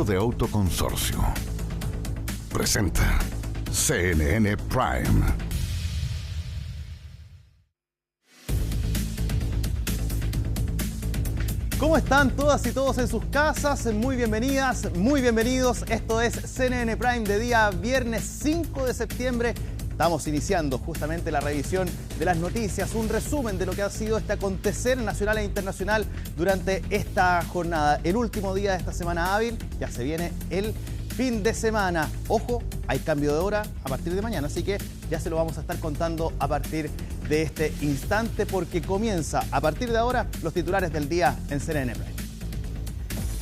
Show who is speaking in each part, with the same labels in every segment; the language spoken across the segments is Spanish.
Speaker 1: de Autoconsorcio. Presenta CNN Prime.
Speaker 2: ¿Cómo están todas y todos en sus casas? Muy bienvenidas, muy bienvenidos. Esto es CNN Prime de día viernes 5 de septiembre. Estamos iniciando justamente la revisión de las noticias, un resumen de lo que ha sido este acontecer nacional e internacional durante esta jornada. El último día de esta semana hábil, ya se viene el fin de semana. Ojo, hay cambio de hora a partir de mañana, así que ya se lo vamos a estar contando a partir de este instante, porque comienza a partir de ahora los titulares del día en CNN Prime.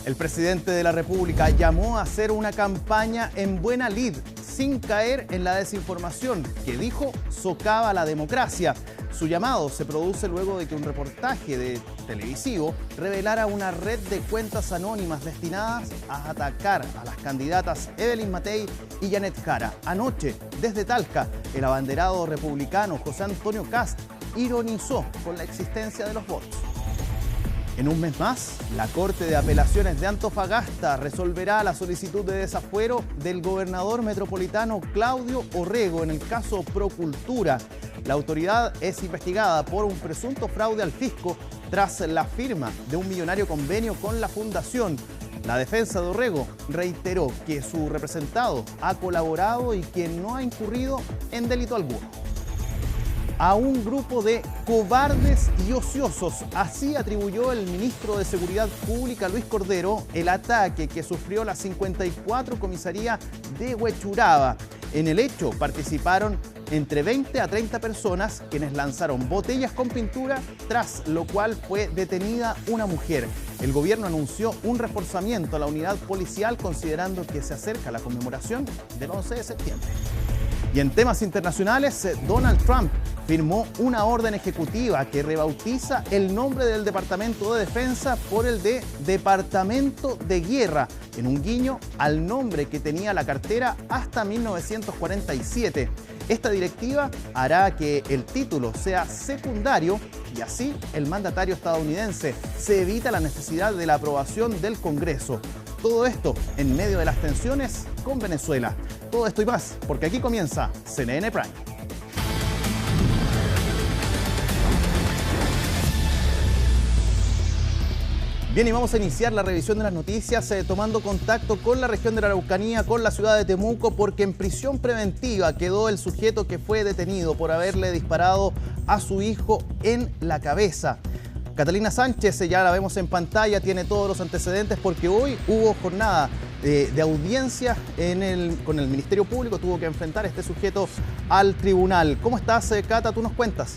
Speaker 2: El presidente de la República llamó a hacer una campaña en buena lid, sin caer en la desinformación, que dijo socava la democracia. Su llamado se produce luego de que un reportaje televisivo revelara una red de cuentas anónimas destinadas a atacar a las candidatas Evelyn Matei y Janet Jara. Anoche, desde Talca, el abanderado republicano José Antonio Kast ironizó con la existencia de los bots. En un mes más, la Corte de Apelaciones de Antofagasta resolverá la solicitud de desafuero del gobernador metropolitano Claudio Orrego en el caso Procultura. La autoridad es investigada por un presunto fraude al fisco tras la firma de un millonario convenio con la fundación. La defensa de Orrego reiteró que su representado ha colaborado y que no ha incurrido en delito alguno. A un grupo de cobardes y ociosos, así atribuyó el ministro de Seguridad Pública, Luis Cordero, el ataque que sufrió la 54 comisaría de Huechuraba. En el hecho participaron entre 20 a 30 personas, quienes lanzaron botellas con pintura, tras lo cual fue detenida una mujer. El gobierno anunció un reforzamiento a la unidad policial, considerando que se acerca la conmemoración del 11 de septiembre. Y en temas internacionales, Donald Trump firmó una orden ejecutiva que rebautiza el nombre del Departamento de Defensa por el de Departamento de Guerra, en un guiño al nombre que tenía la cartera hasta 1947. Esta directiva hará que el título sea secundario y así el mandatario estadounidense se evita la necesidad de la aprobación del Congreso. Todo esto en medio de las tensiones con Venezuela. Todo esto y más, porque aquí comienza CNN Prime. Bien, y vamos a iniciar la revisión de las noticias tomando contacto con la región de la Araucanía, con la ciudad de Temuco, porque en prisión preventiva quedó el sujeto que fue detenido por haberle disparado a su hijo en la cabeza. Catalina Sánchez, ya la vemos en pantalla, tiene todos los antecedentes porque hoy hubo jornada de audiencia con el Ministerio Público, tuvo que enfrentar a este sujeto al tribunal. ¿Cómo estás, Cata? ¿Tú nos cuentas?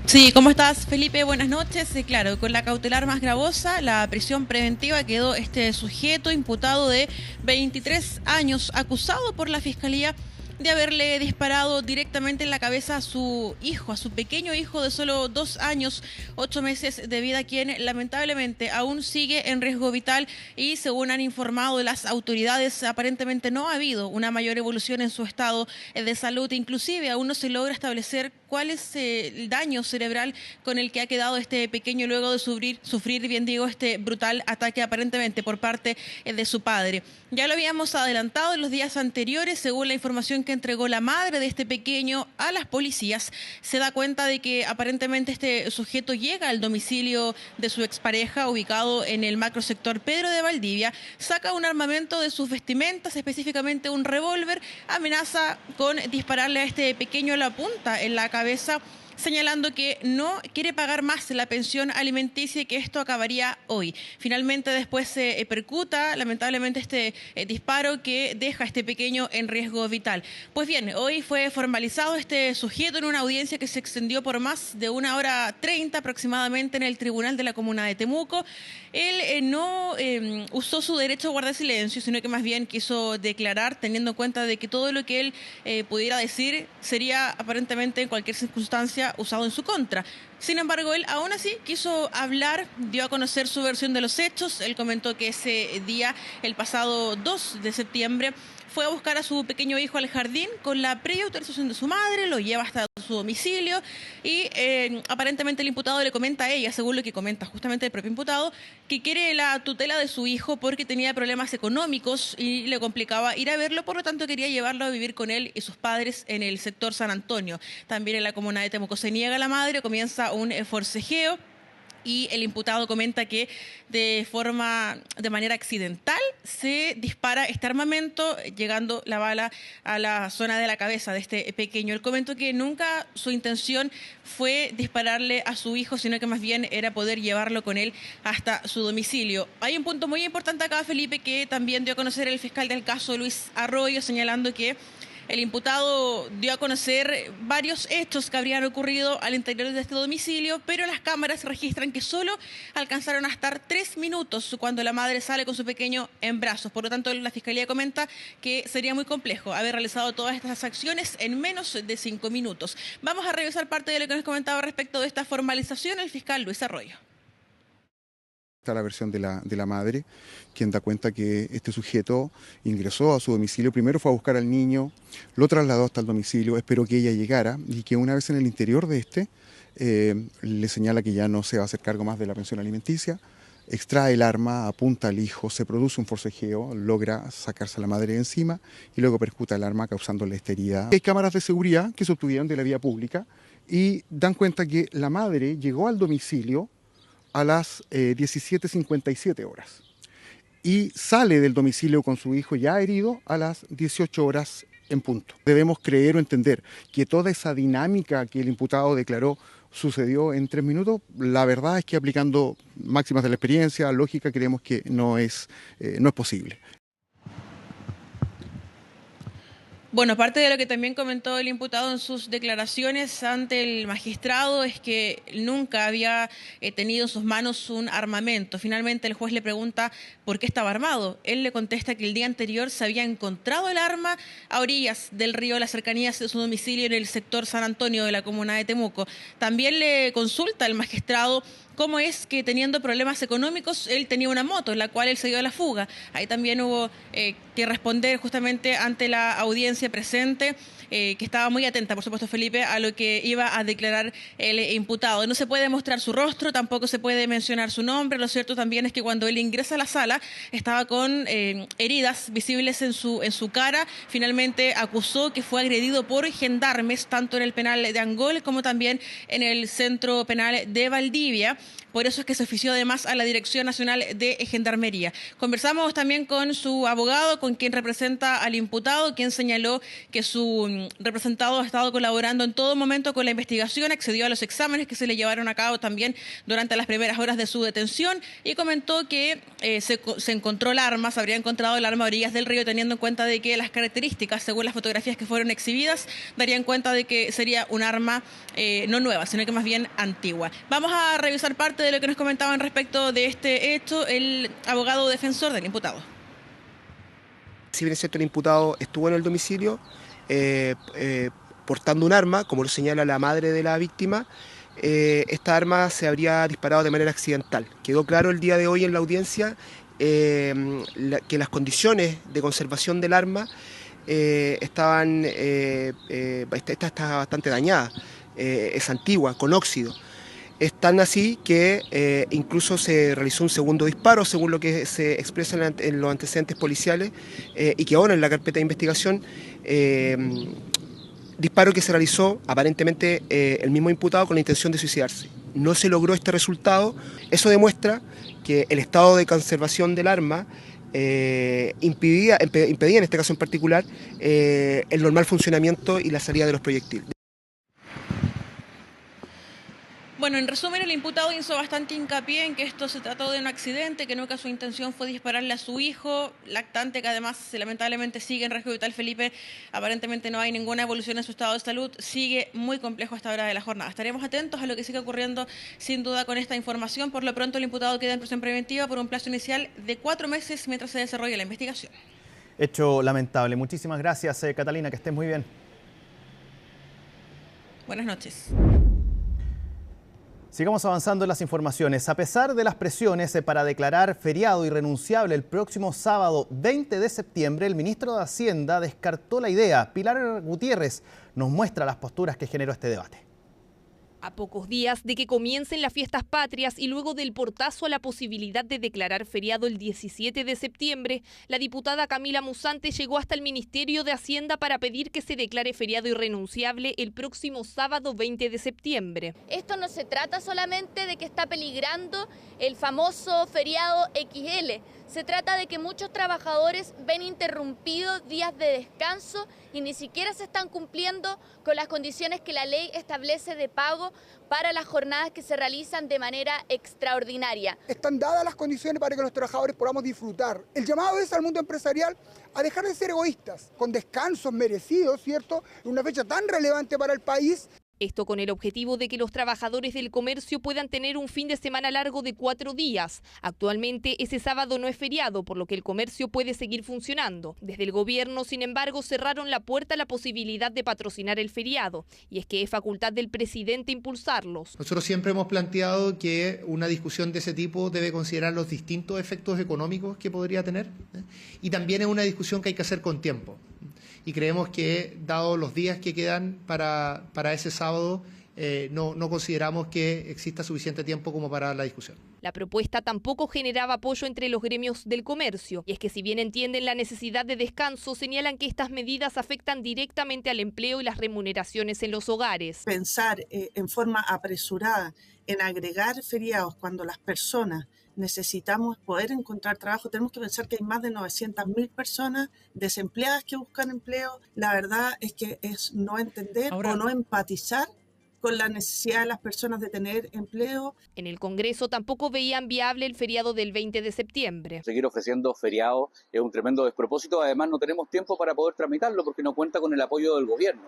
Speaker 3: Sí, ¿cómo estás, Felipe? Buenas noches. Claro, con la cautelar más gravosa, la prisión preventiva, quedó este sujeto imputado de 23 años, acusado por la Fiscalía de haberle disparado directamente en la cabeza a su hijo, a su pequeño hijo de solo 2 años, 8 meses de vida, quien lamentablemente aún sigue en riesgo vital y, según han informado las autoridades, aparentemente no ha habido una mayor evolución en su estado de salud. Inclusive aún no se logra establecer cuál es el daño cerebral con el que ha quedado este pequeño luego de sufrir, bien digo, este brutal ataque aparentemente por parte de su padre. Ya lo habíamos adelantado en los días anteriores, según la información que entregó la madre de este pequeño a las policías, se da cuenta de que aparentemente este sujeto llega al domicilio de su expareja, ubicado en el macrosector Pedro de Valdivia, saca un armamento de sus vestimentas, específicamente un revólver, amenaza con dispararle a este pequeño a la punta en la cabeza, señalando que no quiere pagar más la pensión alimenticia y que esto acabaría hoy. Finalmente después se percuta lamentablemente este disparo que deja a este pequeño en riesgo vital. Pues bien, hoy fue formalizado este sujeto en una audiencia que se extendió por más de 1h30 aproximadamente en el Tribunal de la Comuna de Temuco. Él no usó su derecho a guardar silencio, sino que más bien quiso declarar, teniendo en cuenta de que todo lo que él pudiera decir sería aparentemente en cualquier circunstancia usado en su contra. Sin embargo, él aún así quiso hablar, dio a conocer su versión de los hechos. Él comentó que ese día, el pasado 2 de septiembre, fue a buscar a su pequeño hijo al jardín con la previa autorización de su madre, lo lleva hasta su domicilio y aparentemente el imputado le comenta a ella, según lo que comenta justamente el propio imputado, que quiere la tutela de su hijo porque tenía problemas económicos y le complicaba ir a verlo, por lo tanto quería llevarlo a vivir con él y sus padres en el sector San Antonio. También en la comuna de Temuco se niega la madre, comienza un forcejeo. Y el imputado comenta que de manera accidental se dispara este armamento, llegando la bala a la zona de la cabeza de este pequeño. Él comentó que nunca su intención fue dispararle a su hijo, sino que más bien era poder llevarlo con él hasta su domicilio. Hay un punto muy importante acá, Felipe, que también dio a conocer el fiscal del caso, Luis Arroyo, señalando que el imputado dio a conocer varios hechos que habrían ocurrido al interior de este domicilio, pero las cámaras registran que solo alcanzaron a estar 3 minutos cuando la madre sale con su pequeño en brazos. Por lo tanto, la Fiscalía comenta que sería muy complejo haber realizado todas estas acciones en menos de 5 minutos. Vamos a revisar parte de lo que nos comentaba respecto de esta formalización el fiscal Luis Arroyo.
Speaker 4: Está la versión de la madre, quien da cuenta que este sujeto ingresó a su domicilio, primero fue a buscar al niño, lo trasladó hasta el domicilio, esperó que ella llegara y que una vez en el interior de le señala que ya no se va a hacer cargo más de la pensión alimenticia, extrae el arma, apunta al hijo, se produce un forcejeo, logra sacarse a la madre de encima y luego percuta el arma causándole esta herida. Hay cámaras de seguridad que se obtuvieron de la vía pública y dan cuenta que la madre llegó al domicilio a las 17:57 horas y sale del domicilio con su hijo ya herido a las 18 horas en punto. Debemos creer o entender que toda esa dinámica que el imputado declaró sucedió en 3 minutos. La verdad es que aplicando máximas de la experiencia, lógica, creemos que no es posible.
Speaker 3: Bueno, parte de lo que también comentó el imputado en sus declaraciones ante el magistrado es que nunca había tenido en sus manos un armamento. Finalmente el juez le pregunta por qué estaba armado. Él le contesta que el día anterior se había encontrado el arma a orillas del río, a las cercanías de su domicilio en el sector San Antonio de la comuna de Temuco. También le consulta al magistrado cómo es que teniendo problemas económicos él tenía una moto en la cual él se dio a la fuga. Ahí también hubo que responder justamente ante la audiencia presente, que estaba muy atenta, por supuesto, Felipe, a lo que iba a declarar el imputado. No se puede mostrar su rostro, tampoco se puede mencionar su nombre. Lo cierto también es que cuando él ingresa a la sala estaba con heridas visibles en su cara. Finalmente acusó que fue agredido por gendarmes, tanto en el penal de Angol como también en el centro penal de Valdivia. Por eso es que se ofició además a la Dirección Nacional de Gendarmería. Conversamos también con su abogado, con quien representa al imputado, quien señaló que su representado ha estado colaborando en todo momento con la investigación, accedió a los exámenes que se le llevaron a cabo también durante las primeras horas de su detención y comentó que se encontró el arma, se habría encontrado el arma a orillas del río, teniendo en cuenta de que las características, según las fotografías que fueron exhibidas, darían cuenta de que sería un arma no nueva, sino que más bien antigua. Vamos a revisar parte de lo que nos comentaban respecto de este hecho el abogado defensor del imputado.
Speaker 5: Si bien es cierto, el imputado estuvo en el domicilio portando un arma, como lo señala la madre de la víctima, esta arma se habría disparado de manera accidental. Quedó claro el día de hoy en la audiencia que las condiciones de conservación del arma está bastante dañada, es antigua, con óxido. Es tan así que incluso se realizó un segundo disparo, según lo que se expresa en los antecedentes policiales, y que ahora en la carpeta de investigación, disparo que se realizó aparentemente el mismo imputado con la intención de suicidarse. No se logró este resultado. Eso demuestra que el estado de conservación del arma impedía en este caso en particular el normal funcionamiento y la salida de los proyectiles.
Speaker 3: Bueno, en resumen, el imputado hizo bastante hincapié en que esto se trató de un accidente, que nunca su intención fue dispararle a su hijo, lactante, que además lamentablemente sigue en riesgo vital. Felipe, aparentemente no hay ninguna evolución en su estado de salud, sigue muy complejo hasta hora de la jornada. Estaremos atentos a lo que sigue ocurriendo sin duda con esta información. Por lo pronto el imputado queda en prisión preventiva por un plazo inicial de 4 meses mientras se desarrolla la investigación.
Speaker 2: Hecho lamentable. Muchísimas gracias, Catalina, que estés muy bien.
Speaker 3: Buenas noches.
Speaker 2: Sigamos avanzando en las informaciones. A pesar de las presiones para declarar feriado irrenunciable el próximo sábado 20 de septiembre, el ministro de Hacienda descartó la idea. Pilar Gutiérrez nos muestra las posturas que generó este debate.
Speaker 6: A pocos días de que comiencen las fiestas patrias y luego del portazo a la posibilidad de declarar feriado el 17 de septiembre, la diputada Camila Musante llegó hasta el Ministerio de Hacienda para pedir que se declare feriado irrenunciable el próximo sábado 20 de septiembre.
Speaker 7: Esto no se trata solamente de que está peligrando el famoso feriado XL. Se trata de que muchos trabajadores ven interrumpidos días de descanso y ni siquiera se están cumpliendo con las condiciones que la ley establece de pago para las jornadas que se realizan de manera extraordinaria.
Speaker 8: Están dadas las condiciones para que los trabajadores podamos disfrutar. El llamado es al mundo empresarial a dejar de ser egoístas, con descansos merecidos, ¿cierto? En una fecha tan relevante para el país.
Speaker 6: Esto con el objetivo de que los trabajadores del comercio puedan tener un fin de semana largo de 4 días. Actualmente ese sábado no es feriado, por lo que el comercio puede seguir funcionando. Desde el gobierno, sin embargo, cerraron la puerta a la posibilidad de patrocinar el feriado. Y es que es facultad del presidente impulsarlos.
Speaker 9: Nosotros siempre hemos planteado que una discusión de ese tipo debe considerar los distintos efectos económicos que podría tener. Y también es una discusión que hay que hacer con tiempo. Y creemos que, dado los días que quedan para ese sábado, no consideramos que exista suficiente tiempo como para la discusión.
Speaker 6: La propuesta tampoco generaba apoyo entre los gremios del comercio. Y es que si bien entienden la necesidad de descanso, señalan que estas medidas afectan directamente al empleo y las remuneraciones en los hogares.
Speaker 10: Pensar en forma apresurada en agregar feriados cuando las personas necesitamos poder encontrar trabajo, tenemos que pensar que hay más de 900.000 personas desempleadas que buscan empleo. La verdad es que es no entender o no empatizar con la necesidad de las personas de tener empleo.
Speaker 6: En el Congreso tampoco veían viable el feriado del 20 de septiembre.
Speaker 11: Seguir ofreciendo feriados es un tremendo despropósito. Además, no tenemos tiempo para poder tramitarlo porque no cuenta con el apoyo del gobierno.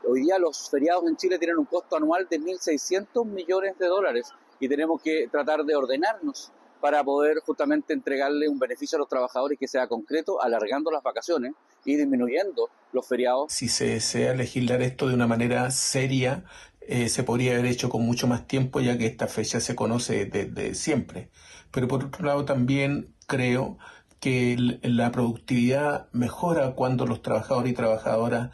Speaker 11: Hoy día los feriados en Chile tienen un costo anual de 1.600 millones de dólares y tenemos que tratar de ordenarnos para poder justamente entregarle un beneficio a los trabajadores que sea concreto, alargando las vacaciones y disminuyendo los feriados.
Speaker 12: Si se desea legislar esto de una manera seria, se podría haber hecho con mucho más tiempo, ya que esta fecha se conoce desde siempre. Pero por otro lado también creo que la productividad mejora cuando los trabajadores y trabajadoras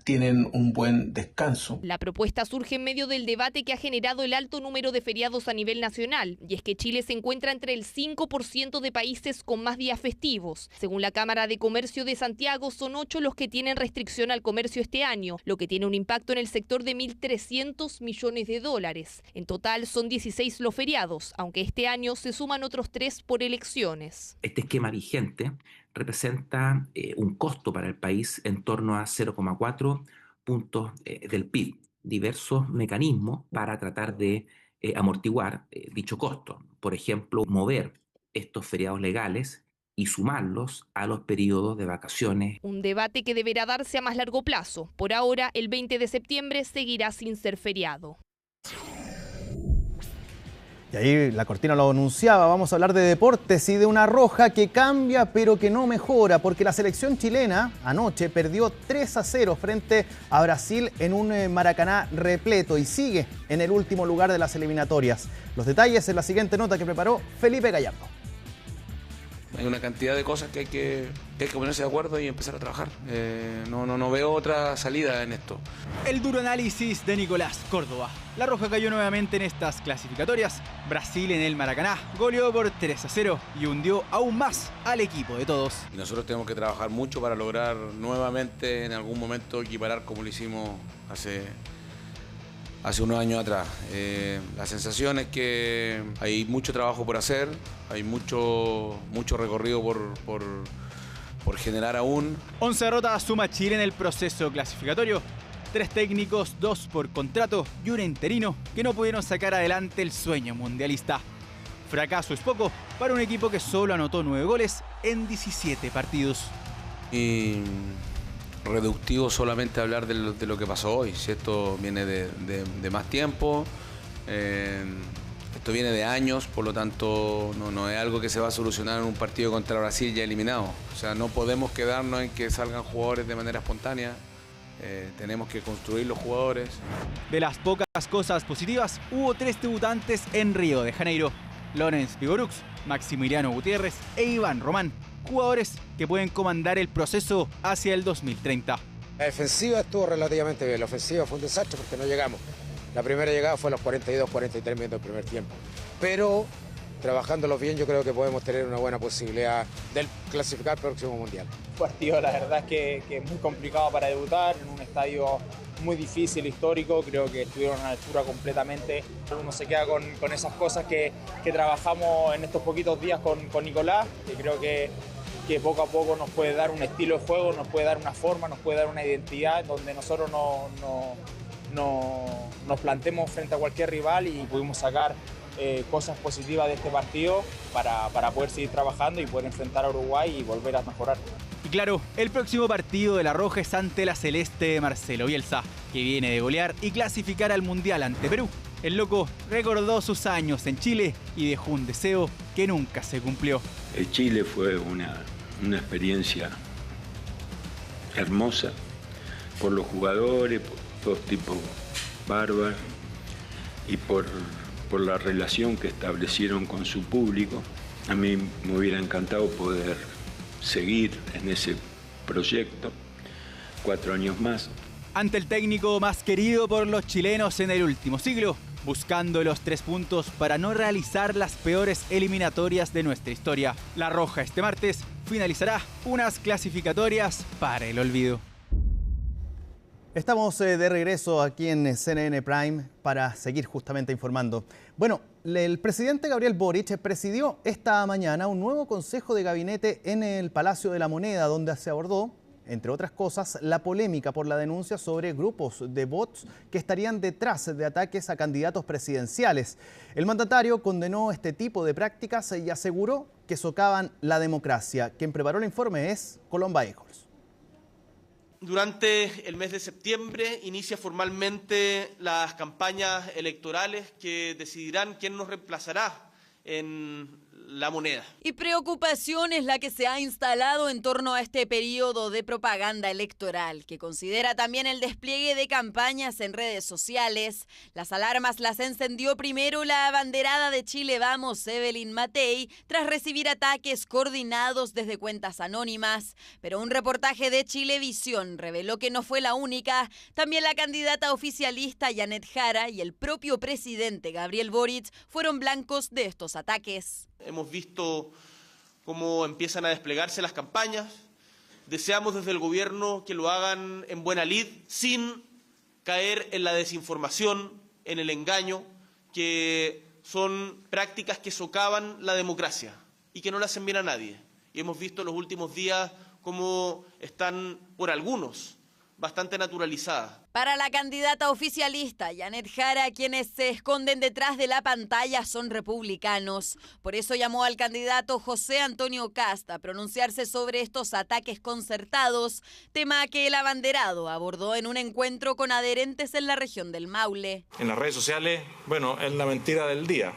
Speaker 12: tienen un buen descanso.
Speaker 6: La propuesta surge en medio del debate que ha generado el alto número de feriados a nivel nacional, y es que Chile se encuentra entre el 5% de países con más días festivos. Según la Cámara de Comercio de Santiago, son 8 los que tienen restricción al comercio este año, lo que tiene un impacto en el sector de 1.300 millones de dólares. En total son 16 los feriados, aunque este año se suman otros 3 por elecciones.
Speaker 13: Este esquema vigente representa un costo para el país en torno a 0,4 puntos del PIB. Diversos mecanismos para tratar de amortiguar dicho costo. Por ejemplo, mover estos feriados legales y sumarlos a los periodos de vacaciones.
Speaker 6: Un debate que deberá darse a más largo plazo. Por ahora, el 20 de septiembre seguirá sin ser feriado.
Speaker 2: Y ahí la cortina lo anunciaba, vamos a hablar de deportes y de una roja que cambia pero que no mejora, porque la selección chilena anoche perdió 3-0 frente a Brasil en un Maracaná repleto y sigue en el último lugar de las eliminatorias. Los detalles en la siguiente nota que preparó Felipe Gallardo.
Speaker 14: Hay una cantidad de cosas que hay que ponerse de acuerdo y empezar a trabajar. No veo otra salida en esto.
Speaker 15: El duro análisis de Nicolás Córdoba. La roja cayó nuevamente en estas clasificatorias. Brasil en el Maracaná goleó por 3-0 y hundió aún más al equipo de todos.
Speaker 14: Y nosotros tenemos que trabajar mucho para lograr nuevamente en algún momento equiparar como lo hicimos hace unos años atrás. La sensación es que hay mucho trabajo por hacer, hay mucho recorrido por generar aún.
Speaker 15: 11 derrotas suma Chile en el proceso clasificatorio. 3 técnicos, 2 por contrato y un interino que no pudieron sacar adelante el sueño mundialista. Fracaso es poco para un equipo que solo anotó 9 goles en 17 partidos.
Speaker 14: Y reductivo solamente hablar de lo que pasó hoy. Si esto viene de más tiempo, esto viene de años, por lo tanto no es algo que se va a solucionar en un partido contra Brasil ya eliminado. O sea, no podemos quedarnos en que salgan jugadores de manera espontánea. tenemos que construir los jugadores.
Speaker 15: De las pocas cosas positivas, hubo 3 debutantes en Río de Janeiro: Lorenz Vigorux, Maximiliano Gutiérrez e Iván Román, jugadores que pueden comandar el proceso hacia el 2030.
Speaker 16: La defensiva estuvo relativamente bien, la ofensiva fue un desastre porque no llegamos. La primera llegada fue a los 42, 43 minutos del primer tiempo. Pero trabajándolo bien yo creo que podemos tener una buena posibilidad de clasificar al próximo Mundial.
Speaker 17: Partido la verdad es que es muy complicado para debutar, en un estadio muy difícil, histórico, creo que estuvieron a la altura completamente. Uno se queda con esas cosas que trabajamos en estos poquitos días con Nicolás, que creo que poco a poco nos puede dar un estilo de juego, nos puede dar una forma, nos puede dar una identidad donde nosotros nos plantemos frente a cualquier rival y pudimos sacar cosas positivas de este partido para poder seguir trabajando y poder enfrentar a Uruguay y volver a mejorar.
Speaker 15: Y claro, el próximo partido de la Roja es ante la Celeste de Marcelo Bielsa, que viene de golear y clasificar al Mundial ante Perú. El loco recordó sus años en Chile y dejó un deseo que nunca se cumplió.
Speaker 18: Chile fue una experiencia hermosa por los jugadores, por todos tipos bárbaros y por la relación que establecieron con su público. A mí me hubiera encantado poder seguir en ese proyecto 4 años más.
Speaker 15: Ante el técnico más querido por los chilenos en el último siglo, buscando los 3 puntos para no realizar las peores eliminatorias de nuestra historia. La Roja este martes finalizará unas clasificatorias para el olvido.
Speaker 2: Estamos de regreso aquí en CNN Prime para seguir justamente informando. Bueno, el presidente Gabriel Boric presidió esta mañana un nuevo consejo de gabinete en el Palacio de la Moneda, donde se abordó, entre otras cosas, la polémica por la denuncia sobre grupos de bots que estarían detrás de ataques a candidatos presidenciales. El mandatario condenó este tipo de prácticas y aseguró que socavan la democracia. Quien preparó el informe es Colomba Eccles.
Speaker 19: Durante el mes de septiembre inicia formalmente las campañas electorales que decidirán quién nos reemplazará en la moneda.
Speaker 20: Y preocupación es la que se ha instalado en torno a este periodo de propaganda electoral, que considera también el despliegue de campañas en redes sociales. Las alarmas las encendió primero la abanderada de Chile Vamos, Evelyn Matei, tras recibir ataques coordinados desde cuentas anónimas. Pero un reportaje de Chilevisión reveló que no fue la única. También la candidata oficialista Janet Jara y el propio presidente Gabriel Boric fueron blancos de estos ataques.
Speaker 19: Hemos visto cómo empiezan a desplegarse las campañas. Deseamos desde el gobierno que lo hagan en buena lid, sin caer en la desinformación, en el engaño, que son prácticas que socavan la democracia y que no le hacen bien a nadie. Y hemos visto en los últimos días cómo están, por algunos, bastante naturalizadas.
Speaker 20: Para la candidata oficialista Janet Jara, quienes se esconden detrás de la pantalla son republicanos. Por eso llamó al candidato José Antonio Kast a pronunciarse sobre estos ataques concertados, tema que el abanderado abordó en un encuentro con adherentes en la región del Maule.
Speaker 21: En las redes sociales, bueno, es la mentira del día.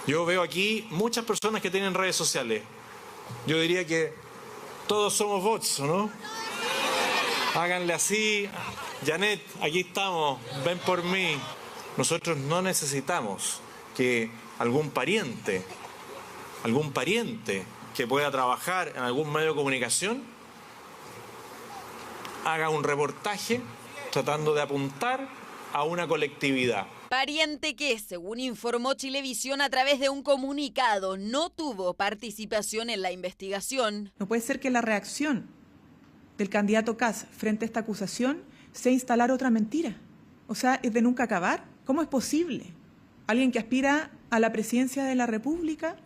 Speaker 21: Yo veo aquí muchas personas que tienen redes sociales. Yo diría que todos somos bots, ¿no? Háganle así. Janet, aquí estamos, ven por mí. Nosotros no necesitamos que algún pariente que pueda trabajar en algún medio de comunicación haga un reportaje tratando de apuntar a una colectividad.
Speaker 20: Pariente que, según informó Chilevisión a través de un comunicado, no tuvo participación en la investigación.
Speaker 22: No puede ser que la reacción del candidato Kast frente a esta acusación sea instalar otra mentira. O sea, es de nunca acabar. ¿Cómo es posible? Alguien que aspira a la presidencia de la República,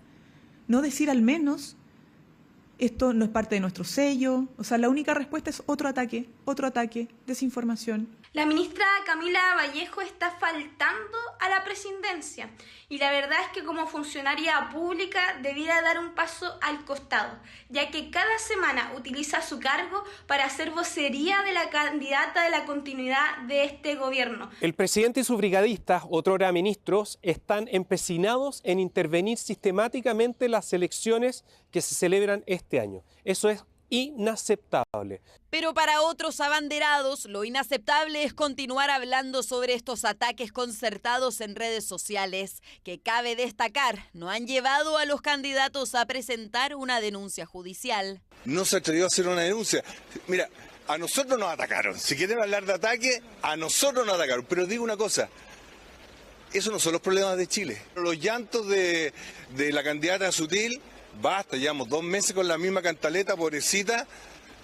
Speaker 22: no decir al menos, esto no es parte de nuestro sello. O sea, la única respuesta es otro ataque, desinformación.
Speaker 23: La ministra Camila Vallejo está faltando a la presidencia y la verdad es que como funcionaria pública debiera dar un paso al costado, ya que cada semana utiliza su cargo para hacer vocería de la candidata de la continuidad de este gobierno.
Speaker 24: El presidente y sus brigadistas, otrora ministros, están empecinados en intervenir sistemáticamente en las elecciones que se celebran este año. Eso es inaceptable.
Speaker 20: Pero para otros abanderados, lo inaceptable es continuar hablando sobre estos ataques concertados en redes sociales, que cabe destacar, no han llevado a los candidatos a presentar una denuncia judicial.
Speaker 1: No se atrevió a hacer una denuncia. Mira, a nosotros nos atacaron. Si quieren hablar de ataque, a nosotros nos atacaron. Pero digo una cosa, esos no son los problemas de Chile. Los llantos de la candidata Sutil, basta, llevamos 2 meses con la misma cantaleta, pobrecita.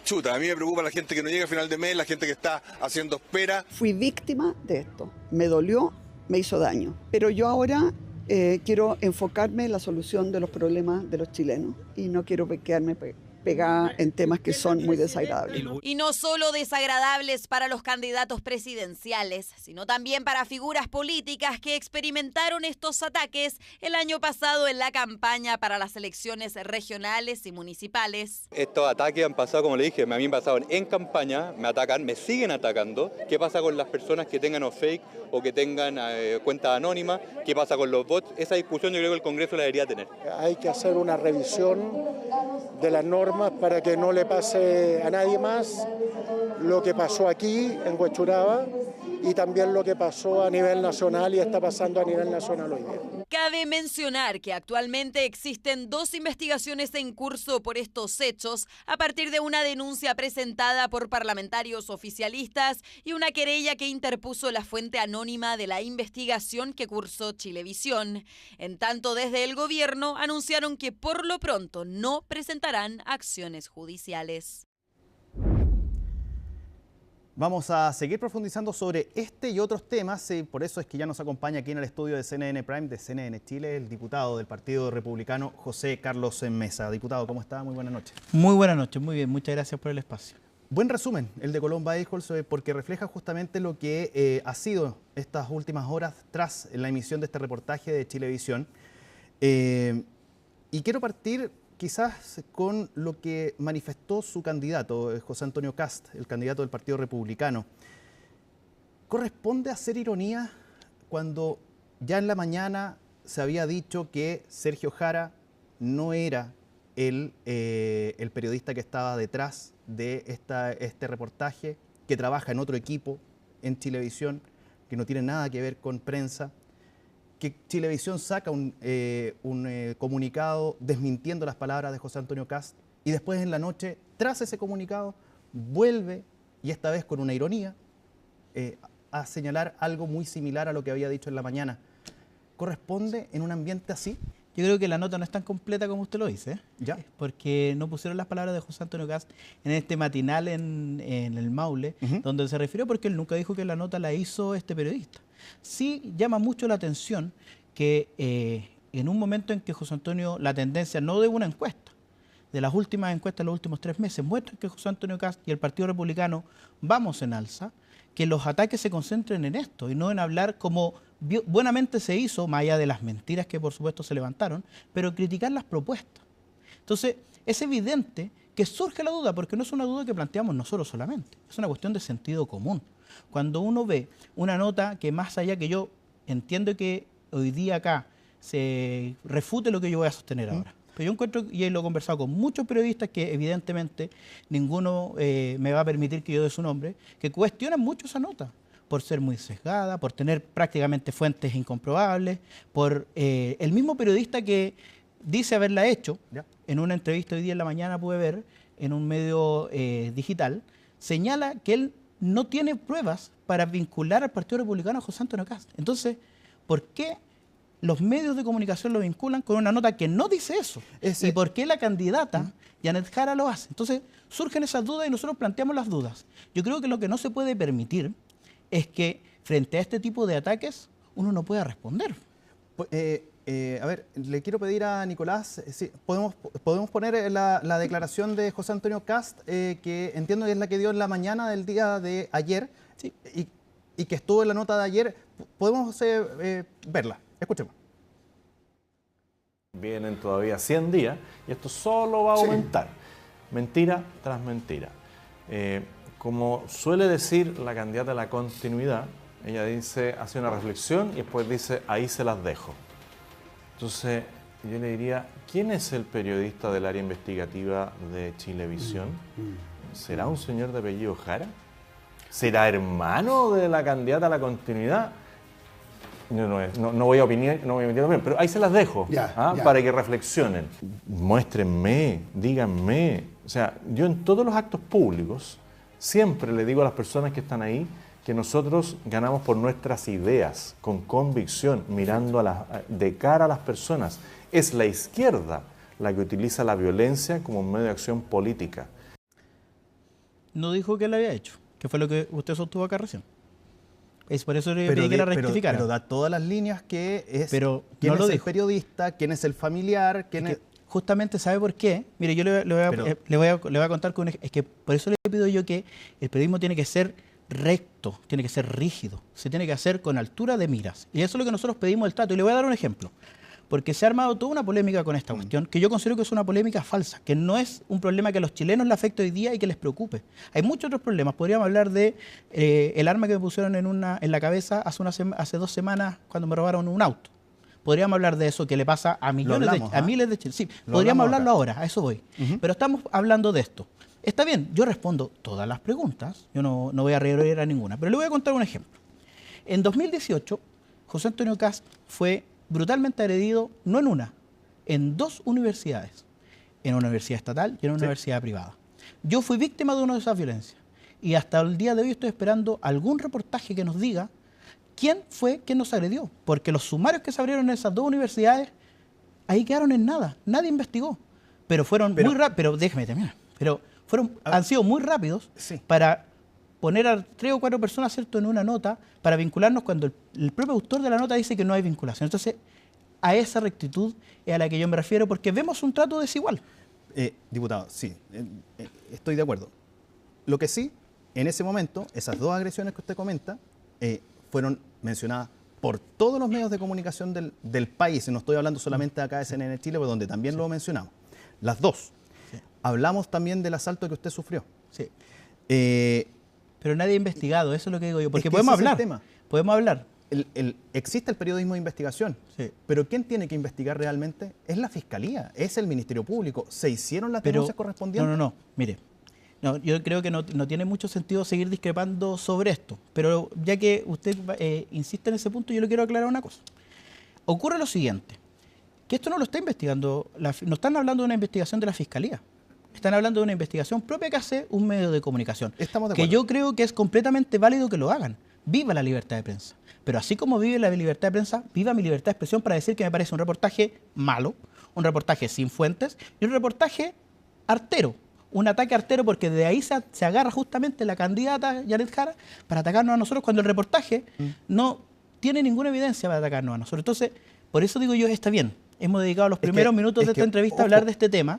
Speaker 1: Chuta, a mí me preocupa la gente que no llega a final de mes, la gente que está haciendo espera.
Speaker 3: Fui víctima de esto, me dolió, me hizo daño. Pero yo ahora quiero enfocarme en la solución de los problemas de los chilenos y no quiero quedarme pegada en temas que son muy desagradables.
Speaker 20: Y no solo desagradables para los candidatos presidenciales, sino también para figuras políticas que experimentaron estos ataques el año pasado en la campaña para las elecciones regionales y municipales.
Speaker 4: Estos ataques han pasado, como le dije, a mí me pasaron en campaña, me atacan, me siguen atacando. ¿Qué pasa con las personas que tengan o fake o que tengan cuentas anónimas? ¿Qué pasa con los bots? Esa discusión yo creo que el Congreso la debería tener.
Speaker 5: Hay que hacer una revisión de las normas para que no le pase a nadie más lo que pasó aquí en Huechuraba y también lo que pasó a nivel nacional y está pasando a nivel nacional hoy día.
Speaker 20: Cabe mencionar que actualmente existen 2 investigaciones en curso por estos hechos a partir de una denuncia presentada por parlamentarios oficialistas y una querella que interpuso la fuente anónima de la investigación que cursó Chilevisión. En tanto, desde el gobierno anunciaron que por lo pronto no presentarán acciones judiciales.
Speaker 2: Vamos a seguir profundizando sobre este y otros temas, por eso es que ya nos acompaña aquí en el estudio de CNN Prime, de CNN Chile, el diputado del Partido Republicano, José Carlos Mesa. Diputado, ¿cómo está? Muy buenas noches.
Speaker 25: Muy buenas noches, muy bien, muchas gracias por el espacio.
Speaker 2: Buen resumen, el de Colón Bajos, porque refleja justamente lo que ha sido estas últimas horas tras la emisión de este reportaje de Chilevisión. Y quiero partir quizás con lo que manifestó su candidato, José Antonio Kast, el candidato del Partido Republicano. ¿Corresponde hacer ironía cuando ya en la mañana se había dicho que Sergio Jara no era el periodista que estaba detrás de este reportaje, que trabaja en otro equipo en Chilevisión, que no tiene nada que ver con prensa? Que Chilevisión saca un comunicado desmintiendo las palabras de José Antonio Kast y después en la noche, tras ese comunicado, vuelve, y esta vez con una ironía, a señalar algo muy similar a lo que había dicho en la mañana. ¿Corresponde en un ambiente así?
Speaker 25: Yo creo que la nota no es tan completa como usted lo dice,
Speaker 2: ¿ya?
Speaker 25: Porque no pusieron las palabras de José Antonio Kast en este matinal en el Maule, donde se refirió, porque él nunca dijo que la nota la hizo este periodista. Sí llama mucho la atención que en un momento en que José Antonio, la tendencia no de una encuesta, de las últimas encuestas de los últimos 3 meses, muestran que José Antonio Kast y el Partido Republicano vamos en alza, que los ataques se concentren en esto y no en hablar como buenamente se hizo, más allá de las mentiras que por supuesto se levantaron, pero criticar las propuestas. Entonces, es evidente que surge la duda, porque no es una duda que planteamos nosotros solamente, es una cuestión de sentido común. Cuando uno ve una nota que más allá que yo entiendo que hoy día acá se refute lo que yo voy a sostener ahora, pero yo encuentro, y lo he conversado con muchos periodistas que evidentemente ninguno me va a permitir que yo dé su nombre, que cuestionan mucho esa nota, por ser muy sesgada, por tener prácticamente fuentes incomprobables, por el mismo periodista que dice haberla hecho, en una entrevista hoy día en la mañana pude ver, en un medio digital, señala que él no tiene pruebas para vincular al Partido Republicano a José Antonio Kast. Entonces, ¿por qué los medios de comunicación lo vinculan con una nota que no dice eso? ¿Y por qué la candidata, Janet Jara, lo hace? Entonces, surgen esas dudas y nosotros planteamos las dudas. Yo creo que lo que no se puede permitir es que frente a este tipo de ataques uno no pueda responder.
Speaker 2: A ver, le quiero pedir a Nicolás, si podemos poner la declaración de José Antonio Kast, que entiendo que es la que dio en la mañana del día de ayer, sí, y que estuvo en la nota de ayer. Podemos verla, escuchemos.
Speaker 26: Vienen todavía 100 días y esto solo va a aumentar, mentira tras mentira. Como suele decir la candidata de la continuidad, ella dice, hace una reflexión y después dice, ahí se las dejo. Entonces, yo le diría, ¿quién es el periodista del área investigativa de Chilevisión? ¿Será un señor de apellido Jara? ¿Será hermano de la candidata a la continuidad? No voy a opinar, pero ahí se las dejo para que reflexionen. Muéstrenme, díganme. O sea, yo en todos los actos públicos siempre le digo a las personas que están ahí que nosotros ganamos por nuestras ideas, con convicción, mirando de cara a las personas. Es la izquierda la que utiliza la violencia como medio de acción política.
Speaker 25: No dijo que lo había hecho, que fue lo que usted sostuvo acá recién. Es por eso le pedí que la rectificara.
Speaker 2: Pero da todas las líneas que es
Speaker 25: pero
Speaker 2: quién
Speaker 25: no
Speaker 2: es
Speaker 25: el
Speaker 2: periodista, quién es el familiar, quién es...
Speaker 25: Justamente, ¿sabe por qué? Mire, yo le voy a contar con es que por eso le pido yo que el periodismo tiene que ser recto, tiene que ser rígido, se tiene que hacer con altura de miras. Y eso es lo que nosotros pedimos del trato. Y le voy a dar un ejemplo. Porque se ha armado toda una polémica con esta cuestión, que yo considero que es una polémica falsa, que no es un problema que a los chilenos le afecte hoy día y que les preocupe. Hay muchos otros problemas. Podríamos hablar de el arma que me pusieron en la cabeza hace 2 semanas cuando me robaron un auto. Podríamos hablar de eso que le pasa a miles de chilenos. Sí, podríamos hablarlo ahora, a eso voy. Pero estamos hablando de esto. Está bien, yo respondo todas las preguntas, yo no voy a reír a ninguna, pero le voy a contar un ejemplo. En 2018, José Antonio Kast fue brutalmente agredido, no en una, en 2 universidades, en una universidad estatal y en una universidad privada. Yo fui víctima de una de esas violencias y hasta el día de hoy estoy esperando algún reportaje que nos diga quién fue quien nos agredió, porque los sumarios que se abrieron en esas 2 universidades, ahí quedaron en nada, nadie investigó, pero fueron muy rápidos, pero déjeme terminar, han sido muy rápidos para poner a 3 o 4 personas, ¿cierto?, en una nota para vincularnos cuando el propio autor de la nota dice que no hay vinculación. Entonces, a esa rectitud es a la que yo me refiero, porque vemos un trato desigual.
Speaker 2: Diputado, sí, estoy de acuerdo. Lo que sí, en ese momento, esas 2 agresiones que usted comenta fueron mencionadas por todos los medios de comunicación del país. No estoy hablando solamente acá de CNN Chile, pero donde también lo mencionamos. Las 2. Sí. Hablamos también del asalto que usted sufrió.
Speaker 25: Sí. Pero nadie ha investigado, eso es lo que digo yo, porque podemos hablar. Podemos hablar.
Speaker 2: Existe el periodismo de investigación, pero ¿quién tiene que investigar realmente? Es la Fiscalía, es el Ministerio Público. ¿Se hicieron las denuncias correspondientes?
Speaker 25: No, mire. No, yo creo que no tiene mucho sentido seguir discrepando sobre esto, pero ya que usted insiste en ese punto, yo le quiero aclarar una cosa. Ocurre lo siguiente, que esto no lo está investigando, no están hablando de una investigación de la Fiscalía. Están hablando de una investigación propia que hace un medio de comunicación.
Speaker 2: Estamos de acuerdo.
Speaker 25: Que yo creo que es completamente válido que lo hagan. Viva la libertad de prensa. Pero así como vive la libertad de prensa, viva mi libertad de expresión para decir que me parece un reportaje malo, un reportaje sin fuentes y un reportaje artero. Un ataque artero porque de ahí se agarra justamente la candidata Janet Jara para atacarnos a nosotros cuando el reportaje no tiene ninguna evidencia para atacarnos a nosotros. Entonces, por eso digo yo, está bien. Hemos dedicado los primeros minutos de esta entrevista a hablar de este tema.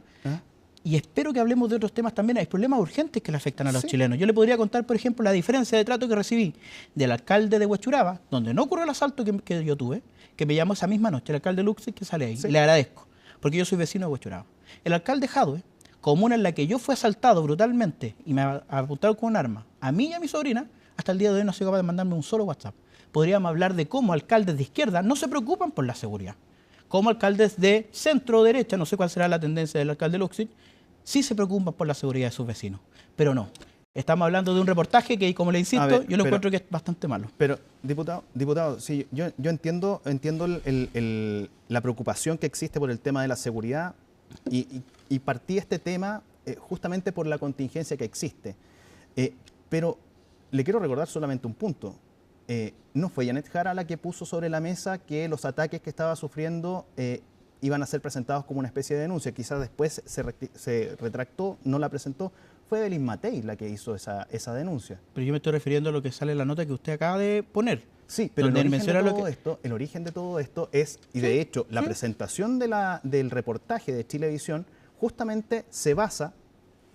Speaker 25: Y espero que hablemos de otros temas también. Hay problemas urgentes que le afectan a los chilenos. Yo le podría contar, por ejemplo, la diferencia de trato que recibí del alcalde de Huechuraba, donde no ocurrió el asalto que yo tuve, que me llamó esa misma noche, el alcalde Luxi, que sale ahí. Le agradezco, porque yo soy vecino de Huechuraba. El alcalde Jadwe, comuna en la que yo fui asaltado brutalmente y me apuntaron con un arma, a mí y a mi sobrina, hasta el día de hoy no soy capaz de mandarme un solo WhatsApp. Podríamos hablar de cómo alcaldes de izquierda no se preocupan por la seguridad. Cómo alcaldes de centro o derecha, no sé cuál será la tendencia del alcalde Luxi, sí se preocupan por la seguridad de sus vecinos, pero no. Estamos hablando de un reportaje que, como le insisto, yo lo encuentro que es bastante malo.
Speaker 2: Pero, diputado, sí, yo entiendo la preocupación que existe por el tema de la seguridad y partí este tema justamente por la contingencia que existe. Pero le quiero recordar solamente un punto. No fue Janet Jara la que puso sobre la mesa que los ataques que estaba sufriendo iban a ser presentados como una especie de denuncia. Quizás después se retractó, no la presentó. Fue Evelyn Matei la que hizo esa denuncia.
Speaker 25: Pero yo me estoy refiriendo a lo que sale en la nota que usted acaba de poner.
Speaker 2: Sí, pero el origen de todo esto es, y de hecho, la presentación del reportaje de Chilevisión justamente se basa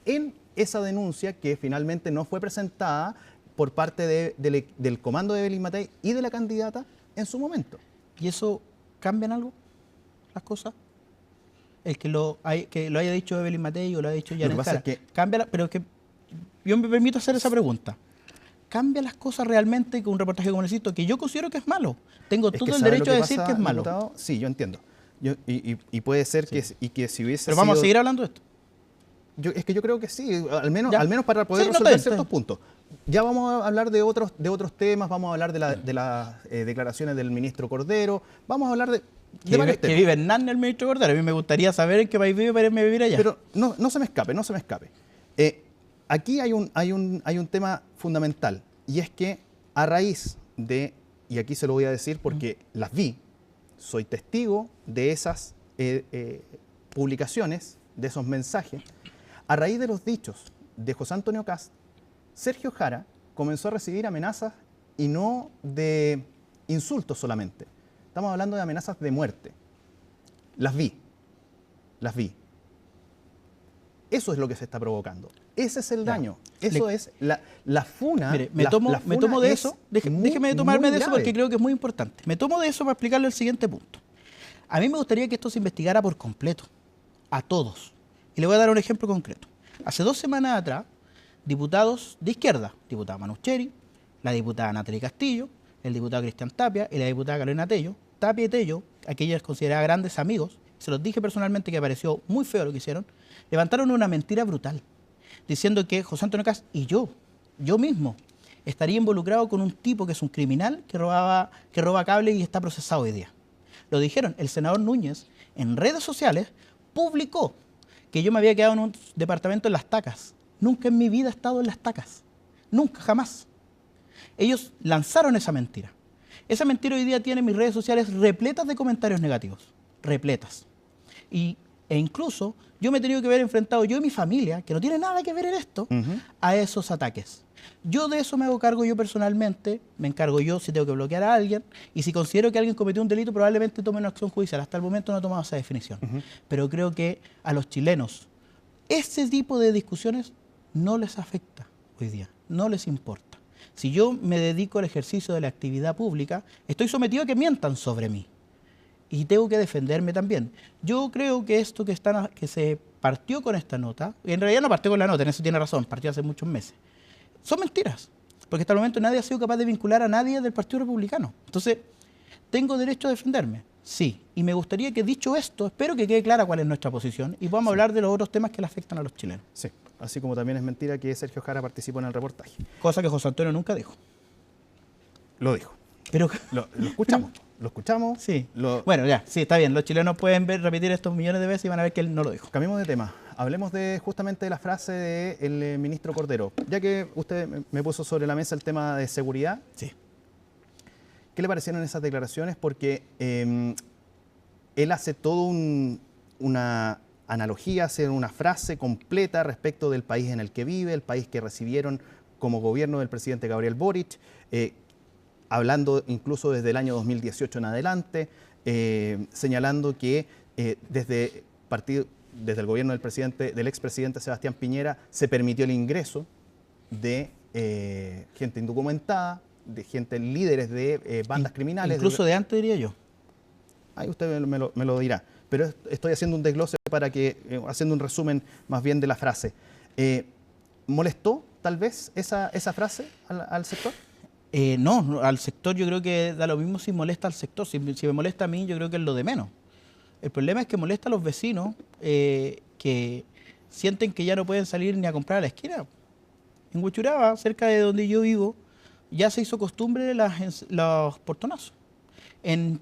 Speaker 2: en esa denuncia que finalmente no fue presentada por parte del comando de Evelyn Matei y de la candidata en su momento.
Speaker 25: ¿Y eso cambia en algo? Las cosas, el que lo haya dicho Evelyn Matei o lo haya dicho Janet Jara, pero es que yo me permito hacer esa pregunta. ¿Cambia las cosas realmente con un reportaje como necesito, que yo considero que es malo? Tengo todo el derecho a decir que es malo.
Speaker 2: Diputado, sí, yo entiendo. Y puede ser que si hubiese
Speaker 25: Pero vamos a seguir hablando de esto.
Speaker 2: Es que yo creo que sí, al menos para poder
Speaker 25: Sí,
Speaker 2: resolver ciertos puntos. Ya vamos a hablar de otros temas, vamos a hablar de las declaraciones del ministro Cordero, vamos a hablar de varios temas.
Speaker 25: Que vive en Narnia el ministro Cordero. A mí me gustaría saber en qué país vive para irme a vivir allá.
Speaker 2: Pero no se me escape. Aquí hay un tema fundamental, y es que a raíz de, y aquí se lo voy a decir porque las vi, soy testigo de esas publicaciones, de esos mensajes, a raíz de los dichos de José Antonio Kast, Sergio Jara comenzó a recibir amenazas, y no de insultos solamente. Estamos hablando de amenazas de muerte. Las vi. Eso es lo que se está provocando. Ese es el daño. Eso es la funa.
Speaker 25: Mire, me tomo de eso. Déjeme tomarme de eso porque creo que es muy importante. Me tomo de eso para explicarle el siguiente punto. A mí me gustaría que esto se investigara por completo. A todos. Y le voy a dar un ejemplo concreto. Hace 2 semanas atrás, diputados de izquierda, diputada Manucheri, la diputada Natalie Castillo, el diputado Cristian Tapia y la diputada Carolina Tello, Tapia y Tello, aquellas consideradas grandes amigos, se los dije personalmente que pareció muy feo lo que hicieron, levantaron una mentira brutal, diciendo que José Antonio Kast y yo mismo, estaría involucrado con un tipo que es un criminal que roba cable y está procesado hoy día. Lo dijeron. El senador Núñez en redes sociales publicó que yo me había quedado en un departamento en Las Tacas. Nunca en mi vida he estado en Las Tacas. Nunca, jamás. Ellos lanzaron esa mentira. Esa mentira hoy día tiene mis redes sociales repletas de comentarios negativos. Repletas. E incluso yo me he tenido que ver enfrentado, yo y mi familia, que no tiene nada que ver en esto, a esos ataques. Yo de eso me hago cargo yo personalmente, me encargo yo si tengo que bloquear a alguien, y si considero que alguien cometió un delito, probablemente tome una acción judicial. Hasta el momento no he tomado esa definición. Pero creo que a los chilenos ese tipo de discusiones no les afecta hoy día, no les importa. Si yo me dedico al ejercicio de la actividad pública, estoy sometido a que mientan sobre mí. Y tengo que defenderme también. Yo creo que esto que se partió con esta nota, y en realidad no partió con la nota, en eso tiene razón, partió hace muchos meses, son mentiras. Porque hasta el momento nadie ha sido capaz de vincular a nadie del Partido Republicano. Entonces, ¿tengo derecho a defenderme? Sí. Y me gustaría que, dicho esto, espero que quede clara cuál es nuestra posición y vamos a hablar de los otros temas que le afectan a los chilenos.
Speaker 2: Sí. Así como también es mentira que Sergio Jara participó en el reportaje.
Speaker 25: Cosa que José Antonio nunca dijo.
Speaker 2: Lo dijo.
Speaker 25: Pero
Speaker 2: lo escuchamos. Lo escuchamos.
Speaker 25: Sí. Bueno, ya, sí, está bien. Los chilenos pueden repetir esto millones de veces y van a ver que él no lo dijo.
Speaker 2: Cambiemos de tema. Hablemos justamente de la frase del ministro Cordero. Ya que usted me puso sobre la mesa el tema de seguridad.
Speaker 25: Sí.
Speaker 2: ¿Qué le parecieron esas declaraciones? Porque él hace toda una analogía, hace una frase completa respecto del país en el que vive, el país que recibieron como gobierno del presidente Gabriel Boric, hablando incluso desde el año 2018 en adelante, señalando que desde el gobierno del expresidente Sebastián Piñera se permitió el ingreso de gente indocumentada, de gente líderes de bandas criminales.
Speaker 25: Incluso de antes, diría yo.
Speaker 2: Ahí usted me lo dirá. Pero estoy haciendo un desglose haciendo un resumen más bien de la frase. ¿Molestó tal vez esa frase al sector?
Speaker 25: No, al sector yo creo que da lo mismo si molesta al sector. Si me molesta a mí, yo creo que es lo de menos. El problema es que molesta a los vecinos que sienten que ya no pueden salir ni a comprar a la esquina. En Huechuraba, cerca de donde yo vivo, ya se hizo costumbre los portonazos. En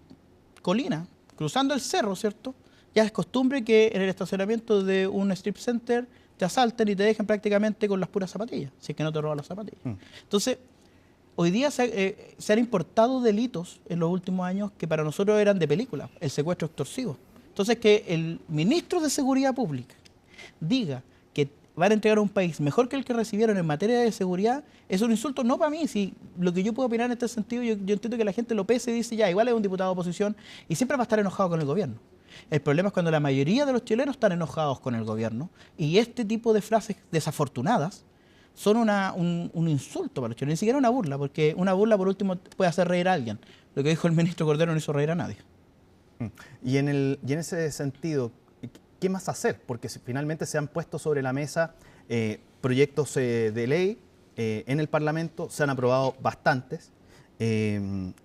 Speaker 25: Colina, cruzando el cerro, ¿cierto? Ya es costumbre que en el estacionamiento de un strip center te asalten y te dejen prácticamente con las puras zapatillas, si es que no te roban las zapatillas. Entonces, hoy día se han importado delitos en los últimos años que para nosotros eran de película, el secuestro extorsivo. Entonces, que el ministro de Seguridad Pública diga que van a entregar a un país mejor que el que recibieron en materia de seguridad, es un insulto no para mí. Si lo que yo puedo opinar en este sentido, yo entiendo que la gente lo pese y dice, ya, igual es un diputado de oposición y siempre va a estar enojado con el gobierno. El problema es cuando la mayoría de los chilenos están enojados con el gobierno y este tipo de frases desafortunadas son un insulto para los chilenos, ni siquiera una burla, porque una burla por último puede hacer reír a alguien. Lo que dijo el ministro Cordero no hizo reír a nadie.
Speaker 2: Y en ese sentido, ¿qué más hacer? Porque finalmente se han puesto sobre la mesa proyectos de ley en el Parlamento, se han aprobado bastantes,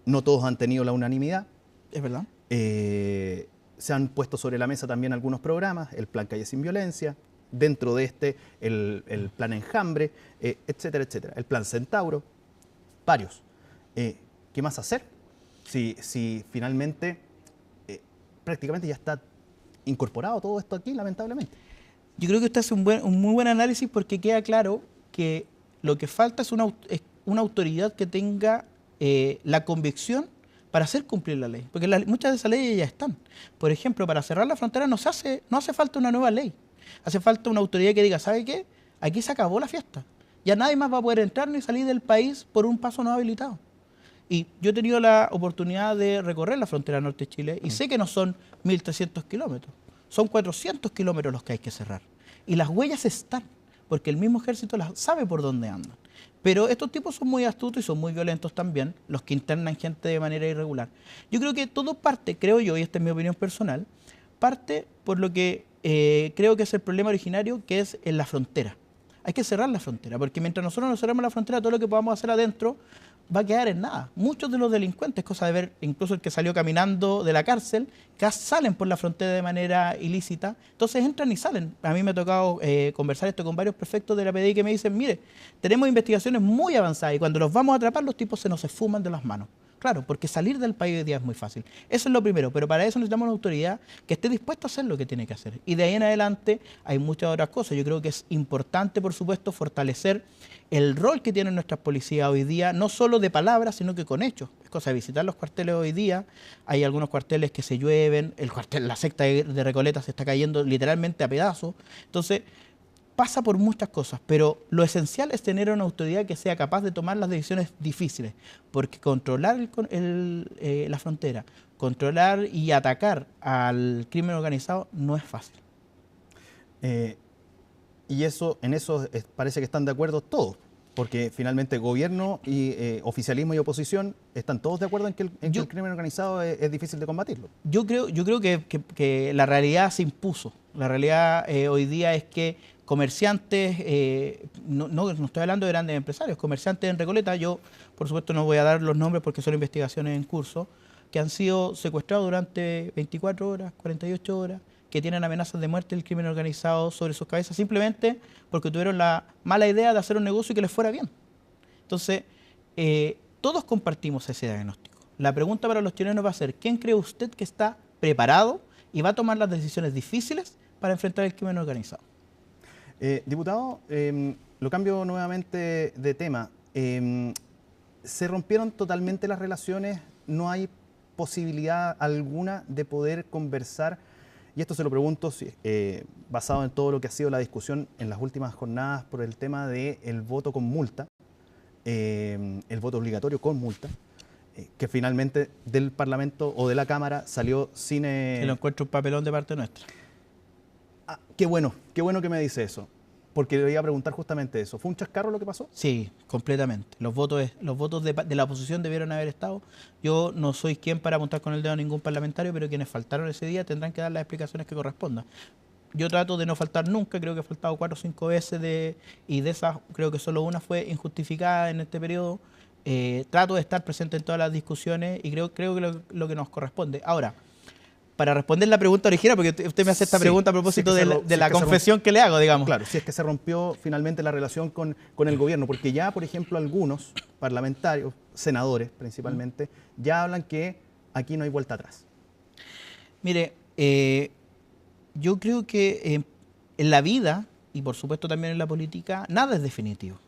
Speaker 2: no todos han tenido la unanimidad.
Speaker 25: Es verdad.
Speaker 2: Se han puesto sobre la mesa también algunos programas, el Plan Calle Sin Violencia, dentro de este el Plan Enjambre, etcétera, etcétera. El Plan Centauro, varios. ¿Qué más hacer? Si finalmente prácticamente ya está incorporado todo esto aquí, lamentablemente.
Speaker 25: Yo creo que usted hace un muy buen análisis porque queda claro que lo que falta es una autoridad que tenga la convicción para hacer cumplir la ley. Porque muchas de esas leyes ya están. Por ejemplo, para cerrar la frontera no hace falta una nueva ley. Hace falta una autoridad que diga, ¿sabe qué? Aquí se acabó la fiesta. Ya nadie más va a poder entrar ni salir del país por un paso no habilitado. Y yo he tenido la oportunidad de recorrer la frontera norte de Chile y sé que no son 1.300 kilómetros, son 400 kilómetros los que hay que cerrar. Y las huellas están, porque el mismo ejército sabe por dónde andan. Pero estos tipos son muy astutos y son muy violentos también, los que internan gente de manera irregular. Yo creo que todo parte, creo yo, y esta es mi opinión personal, parte por lo que creo que es el problema originario, que es en la frontera. Hay que cerrar la frontera, porque mientras nosotros no cerramos la frontera, todo lo que podamos hacer adentro va a quedar en nada. Muchos de los delincuentes, cosa de ver, incluso el que salió caminando de la cárcel, salen por la frontera de manera ilícita, entonces entran y salen. A mí me ha tocado conversar esto con varios prefectos de la PDI que me dicen, mire, tenemos investigaciones muy avanzadas y cuando los vamos a atrapar los tipos se nos esfuman de las manos. Claro, porque salir del país hoy día es muy fácil. Eso es lo primero, pero para eso necesitamos una autoridad que esté dispuesta a hacer lo que tiene que hacer. Y de ahí en adelante hay muchas otras cosas. Yo creo que es importante, por supuesto, fortalecer el rol que tienen nuestras policías hoy día, no solo de palabras, sino que con hechos. Es cosa de visitar los cuarteles hoy día. Hay algunos cuarteles que se llueven, la secta de Recoleta se está cayendo literalmente a pedazos. Entonces, pasa por muchas cosas, pero lo esencial es tener una autoridad que sea capaz de tomar las decisiones difíciles, porque controlar la frontera, controlar y atacar al crimen organizado no es fácil.
Speaker 2: Y en eso parece que están de acuerdo todos, porque finalmente gobierno y oficialismo y oposición están todos de acuerdo en que el crimen organizado es difícil de combatirlo.
Speaker 25: Yo creo que la realidad se impuso. La realidad hoy día es que comerciantes, no estoy hablando de grandes empresarios, comerciantes en Recoleta, yo por supuesto no voy a dar los nombres porque son investigaciones en curso, que han sido secuestrados durante 24 horas, 48 horas, que tienen amenazas de muerte del crimen organizado sobre sus cabezas simplemente porque tuvieron la mala idea de hacer un negocio y que les fuera bien. Entonces, todos compartimos ese diagnóstico. La pregunta para los chilenos va a ser, ¿quién cree usted que está preparado y va a tomar las decisiones difíciles para enfrentar el crimen organizado?
Speaker 2: Diputado, lo cambio nuevamente de tema. ¿Se rompieron totalmente las relaciones? ¿No hay posibilidad alguna de poder conversar? Y esto se lo pregunto basado en todo lo que ha sido la discusión en las últimas jornadas por el tema del voto con multa, el voto obligatorio con multa, que finalmente del Parlamento o de la Cámara salió sin...
Speaker 25: Se lo encuentro un papelón de parte nuestra.
Speaker 2: Qué bueno que me dice eso, porque le iba a preguntar justamente eso. ¿Fue un chascarro lo que pasó?
Speaker 25: Sí, completamente. Los votos de la oposición debieron haber estado. Yo no soy quien para apuntar con el dedo a ningún parlamentario, pero quienes faltaron ese día tendrán que dar las explicaciones que correspondan. Yo trato de no faltar nunca, creo que he faltado 4 o 5 veces y de esas creo que solo una fue injustificada en este periodo. Trato de estar presente en todas las discusiones y creo que lo que nos corresponde. Ahora, para responder la pregunta original, porque usted me hace esta pregunta a propósito de la confesión que le hago, digamos.
Speaker 2: Claro, si es que se rompió finalmente la relación con el gobierno, porque ya, por ejemplo, algunos parlamentarios, senadores principalmente, ya hablan que aquí no hay vuelta atrás.
Speaker 25: Mire, yo creo que en la vida, y por supuesto también en la política, nada es definitivo.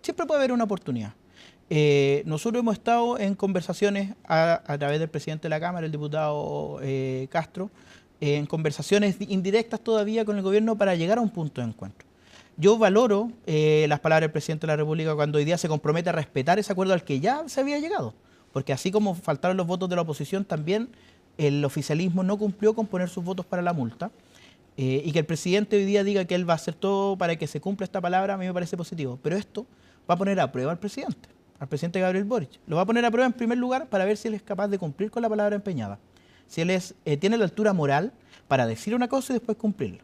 Speaker 25: Siempre puede haber una oportunidad. Nosotros hemos estado en conversaciones a través del presidente de la Cámara, el diputado Castro, en conversaciones indirectas todavía con el gobierno para llegar a un punto de encuentro. Yo valoro las palabras del presidente de la República cuando hoy día se compromete a respetar ese acuerdo al que ya se había llegado, porque así como faltaron los votos de la oposición, también el oficialismo no cumplió con poner sus votos para la multa, y que el presidente hoy día diga que él va a hacer todo para que se cumpla esta palabra, a mí me parece positivo, pero esto va a poner a prueba al presidente Gabriel Boric. Lo va a poner a prueba en primer lugar para ver si él es capaz de cumplir con la palabra empeñada. Si él tiene la altura moral para decir una cosa y después cumplirla.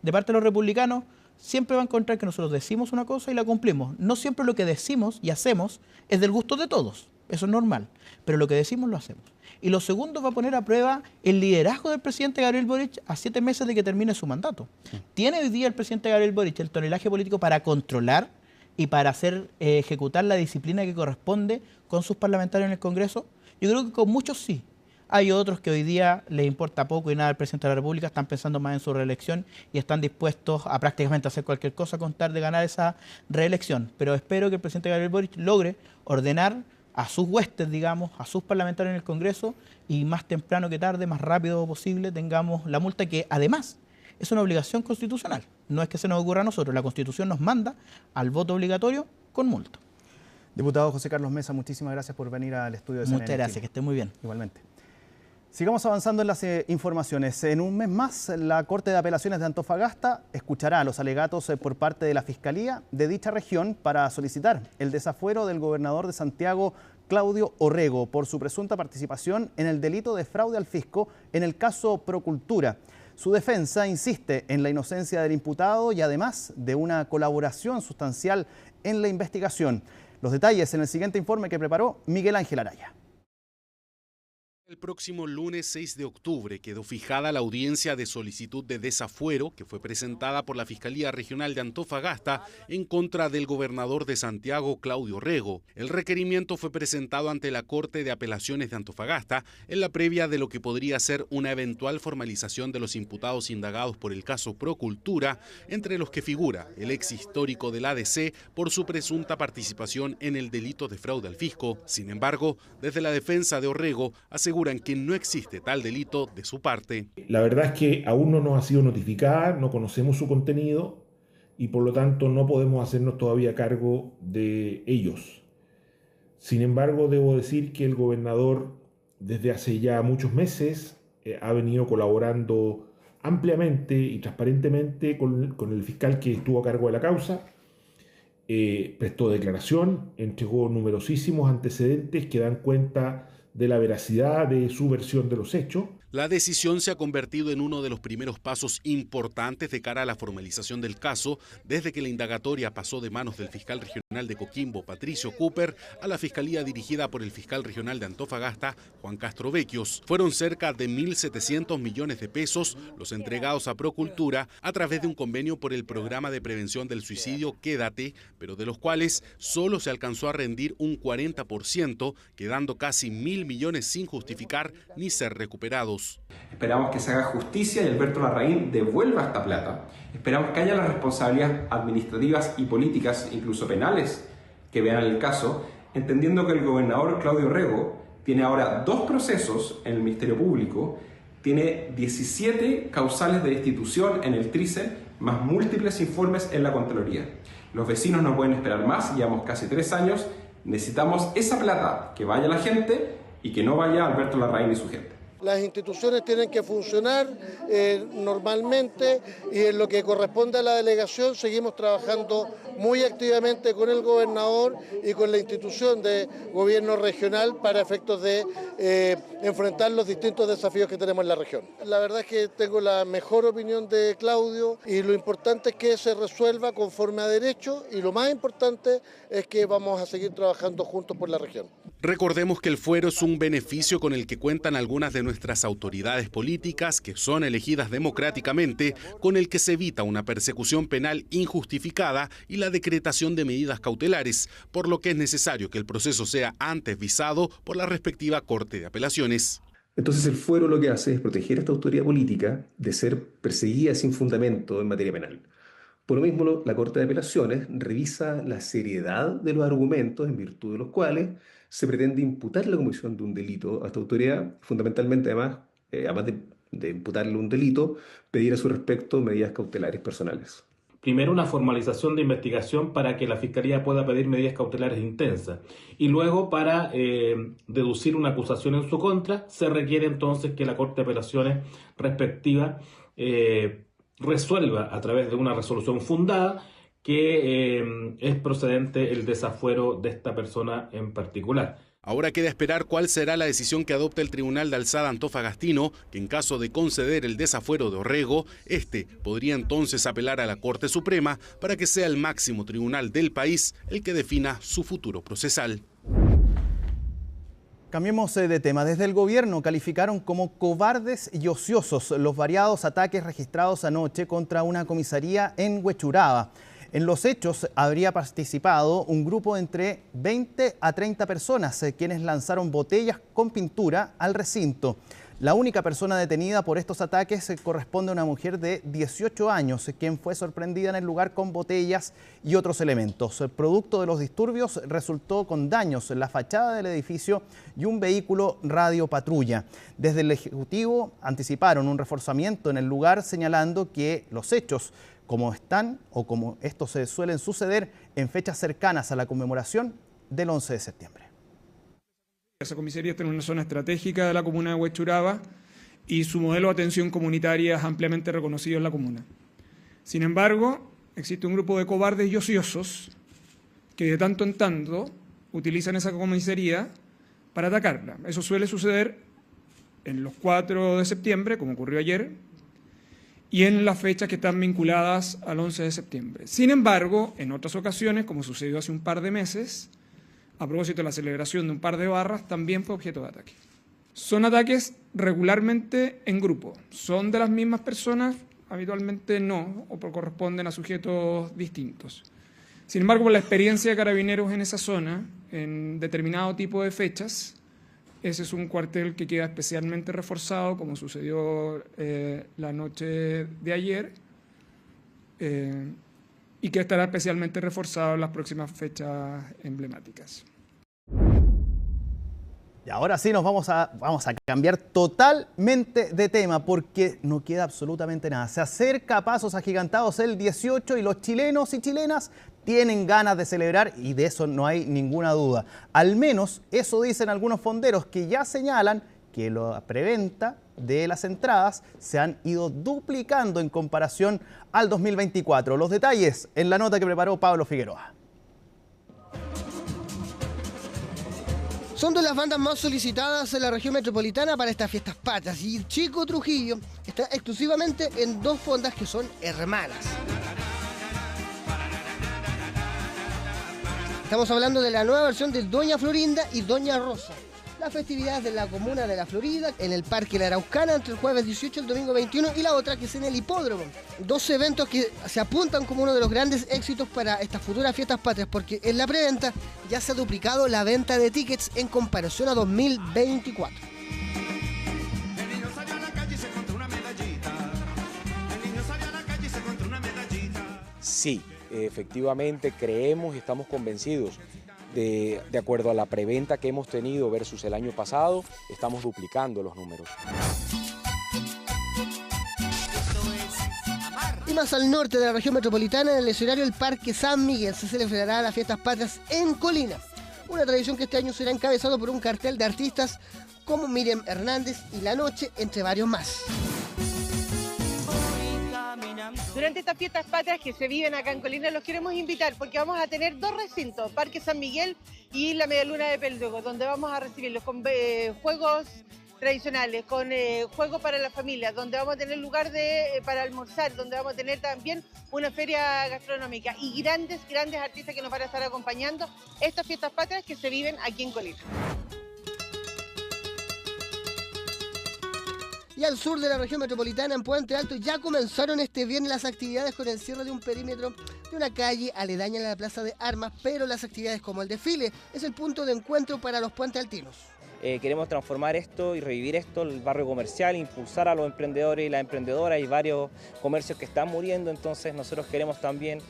Speaker 25: De parte de los republicanos, siempre va a encontrar que nosotros decimos una cosa y la cumplimos. No siempre lo que decimos y hacemos es del gusto de todos. Eso es normal. Pero lo que decimos lo hacemos. Y lo segundo, va a poner a prueba el liderazgo del presidente Gabriel Boric a 7 meses de que termine su mandato. ¿Tiene hoy día el presidente Gabriel Boric el tonelaje político para controlar y para hacer ejecutar la disciplina que corresponde con sus parlamentarios en el Congreso? Yo creo que con muchos sí. Hay otros que hoy día les importa poco y nada al presidente de la República, están pensando más en su reelección y están dispuestos a prácticamente hacer cualquier cosa con tal de ganar esa reelección. Pero espero que el presidente Gabriel Boric logre ordenar a sus huestes, digamos, a sus parlamentarios en el Congreso y más temprano que tarde, más rápido posible, tengamos la multa que además es una obligación constitucional. No es que se nos ocurra a nosotros, la Constitución nos manda al voto obligatorio con multa.
Speaker 2: Diputado José Carlos Mesa, muchísimas gracias por venir al estudio de CNN.
Speaker 25: Muchas gracias, que esté muy bien.
Speaker 2: Igualmente. Sigamos avanzando en las informaciones. En un mes más, la Corte de Apelaciones de Antofagasta escuchará los alegatos por parte de la Fiscalía de dicha región para solicitar el desafuero del gobernador de Santiago, Claudio Orrego, por su presunta participación en el delito de fraude al fisco en el caso Procultura. Su defensa insiste en la inocencia del imputado y además de una colaboración sustancial en la investigación. Los detalles en el siguiente informe que preparó Miguel Ángel Araya.
Speaker 7: El próximo lunes 6 de octubre quedó fijada la audiencia de solicitud de desafuero que fue presentada por la Fiscalía Regional de Antofagasta en contra del gobernador de Santiago, Claudio Orrego. El requerimiento fue presentado ante la Corte de Apelaciones de Antofagasta en la previa de lo que podría ser una eventual formalización de los imputados indagados por el caso Procultura, entre los que figura el ex histórico del ADC por su presunta participación en el delito de fraude al fisco. Sin embargo, desde la defensa de Orrego aseguran que no existe tal delito de su parte.
Speaker 8: La verdad es que aún no nos ha sido notificada, no conocemos su contenido y por lo tanto no podemos hacernos todavía cargo de ellos. Sin embargo, debo decir que el gobernador desde hace ya muchos meses ha venido colaborando ampliamente y transparentemente con el fiscal que estuvo a cargo de la causa. Prestó declaración, entregó numerosísimos antecedentes que dan cuenta de la veracidad de su versión de los hechos.
Speaker 7: La decisión se ha convertido en uno de los primeros pasos importantes de cara a la formalización del caso, desde que la indagatoria pasó de manos del fiscal regional de Coquimbo, Patricio Cooper, a la fiscalía dirigida por el fiscal regional de Antofagasta, Juan Castro Vecchios. Fueron cerca de 1.700 millones de pesos los entregados a Procultura a través de un convenio por el programa de prevención del suicidio Quédate, pero de los cuales solo se alcanzó a rendir un 40%, quedando casi 1.000 millones sin justificar ni ser recuperados.
Speaker 9: Esperamos que se haga justicia y Alberto Larraín devuelva esta plata. Esperamos que haya las responsabilidades administrativas y políticas, incluso penales, que vean el caso, entendiendo que el gobernador Claudio Orrego tiene ahora 2 procesos en el Ministerio Público, tiene 17 causales de destitución en el TRICE, más múltiples informes en la Contraloría. Los vecinos no pueden esperar más, llevamos casi 3 años, necesitamos esa plata, que vaya a la gente y que no vaya a Alberto Larraín y su gente.
Speaker 5: Las instituciones tienen que funcionar normalmente y en lo que corresponde a la delegación seguimos trabajando muy activamente con el gobernador y con la institución de gobierno regional para efectos de enfrentar los distintos desafíos que tenemos en la región. La verdad es que tengo la mejor opinión de Claudio y lo importante es que se resuelva conforme a derecho y lo más importante es que vamos a seguir trabajando juntos por la región.
Speaker 7: Recordemos que el fuero es un beneficio con el que cuentan algunas de nuestras autoridades políticas que son elegidas democráticamente, con el que se evita una persecución penal injustificada y la decretación de medidas cautelares, por lo que es necesario que el proceso sea antes visado por la respectiva Corte de Apelaciones.
Speaker 10: Entonces el fuero lo que hace es proteger a esta autoridad política de ser perseguida sin fundamento en materia penal. Por lo mismo, la Corte de Apelaciones revisa la seriedad de los argumentos en virtud de los cuales se pretende imputar la comisión de un delito a esta autoridad, fundamentalmente además de imputarle un delito, pedir a su respecto medidas cautelares personales.
Speaker 11: Primero, una formalización de investigación para que la Fiscalía pueda pedir medidas cautelares intensas. Y luego, para deducir una acusación en su contra, se requiere entonces que la Corte de Apelaciones respectiva resuelva a través de una resolución fundada que es procedente el desafuero de esta persona en particular.
Speaker 7: Ahora queda esperar cuál será la decisión que adopte el Tribunal de Alzada antofagastino, que en caso de conceder el desafuero de Orrego, este podría entonces apelar a la Corte Suprema para que sea el máximo tribunal del país el que defina su futuro procesal.
Speaker 2: Cambiemos de tema. Desde el gobierno calificaron como cobardes y ociosos los variados ataques registrados anoche contra una comisaría en Huechuraba. En los hechos habría participado un grupo de entre 20 a 30 personas, quienes lanzaron botellas con pintura al recinto. La única persona detenida por estos ataques corresponde a una mujer de 18 años, quien fue sorprendida en el lugar con botellas y otros elementos. El producto de los disturbios resultó con daños en la fachada del edificio y un vehículo radio patrulla. Desde el Ejecutivo anticiparon un reforzamiento en el lugar, señalando que los hechos, como estos se suelen suceder en fechas cercanas a la conmemoración del 11 de septiembre.
Speaker 6: Esa comisaría está en una zona estratégica de la comuna de Huechuraba y su modelo de atención comunitaria es ampliamente reconocido en la comuna. Sin embargo, existe un grupo de cobardes y ociosos que de tanto en tanto utilizan esa comisaría para atacarla. Eso suele suceder en los 4 de septiembre, como ocurrió ayer, y en las fechas que están vinculadas al 11 de septiembre. Sin embargo, en otras ocasiones, como sucedió hace un par de meses, a propósito de la celebración de un par de barras, también fue objeto de ataque. Son ataques regularmente en grupo. ¿Son de las mismas personas? Habitualmente no, o corresponden a sujetos distintos. Sin embargo, por la experiencia de carabineros en esa zona, en determinado tipo de fechas, ese es un cuartel que queda especialmente reforzado, como sucedió la noche de ayer, y que estará especialmente reforzado en las próximas fechas emblemáticas.
Speaker 2: Y ahora sí nos vamos a cambiar totalmente de tema, porque no queda absolutamente nada. Se acerca a pasos agigantados el 18 y los chilenos y chilenas tienen ganas de celebrar, y de eso no hay ninguna duda. Al menos eso dicen algunos fonderos, que ya señalan que la preventa de las entradas se han ido duplicando en comparación al 2024. Los detalles en la nota que preparó Pablo Figueroa.
Speaker 12: Son de las bandas más solicitadas en la región metropolitana para estas fiestas patrias, y Chico Trujillo está exclusivamente en 2 fondas que son hermanas. Estamos hablando de la nueva versión de Doña Florinda y Doña Rosa. Las festividades de la comuna de La Florida, en el Parque La Araucana, entre el jueves 18 y el domingo 21, y la otra que es en el Hipódromo. 2 eventos que se apuntan como uno de los grandes éxitos para estas futuras fiestas patrias, porque en la preventa ya se ha duplicado la venta de tickets en comparación a 2024.
Speaker 13: Sí, efectivamente creemos y estamos convencidos. De acuerdo a la preventa que hemos tenido versus el año pasado, estamos duplicando los números.
Speaker 12: Y más al norte de la región metropolitana, en el escenario del Parque San Miguel, se celebrará las fiestas patrias en Colina. Una tradición que este año será encabezado por un cartel de artistas como Miriam Hernández y La Noche, entre varios más.
Speaker 14: Durante estas fiestas patrias que se viven acá en Colina, los queremos invitar porque vamos a tener 2 recintos, Parque San Miguel y la Medialuna de Peldogo, donde vamos a recibirlos con juegos tradicionales, con juegos para la familia, donde vamos a tener lugar para almorzar, donde vamos a tener también una feria gastronómica y grandes artistas que nos van a estar acompañando estas fiestas patrias que se viven aquí en Colina.
Speaker 12: Y al sur de la región metropolitana, en Puente Alto, ya comenzaron este viernes las actividades con el cierre de un perímetro de una calle aledaña a la Plaza de Armas, pero las actividades como el desfile es el punto de encuentro para los puentealtinos.
Speaker 16: Queremos transformar esto y revivir esto, el barrio comercial, impulsar a los emprendedores y las emprendedoras. Hay varios comercios que están muriendo, entonces nosotros queremos también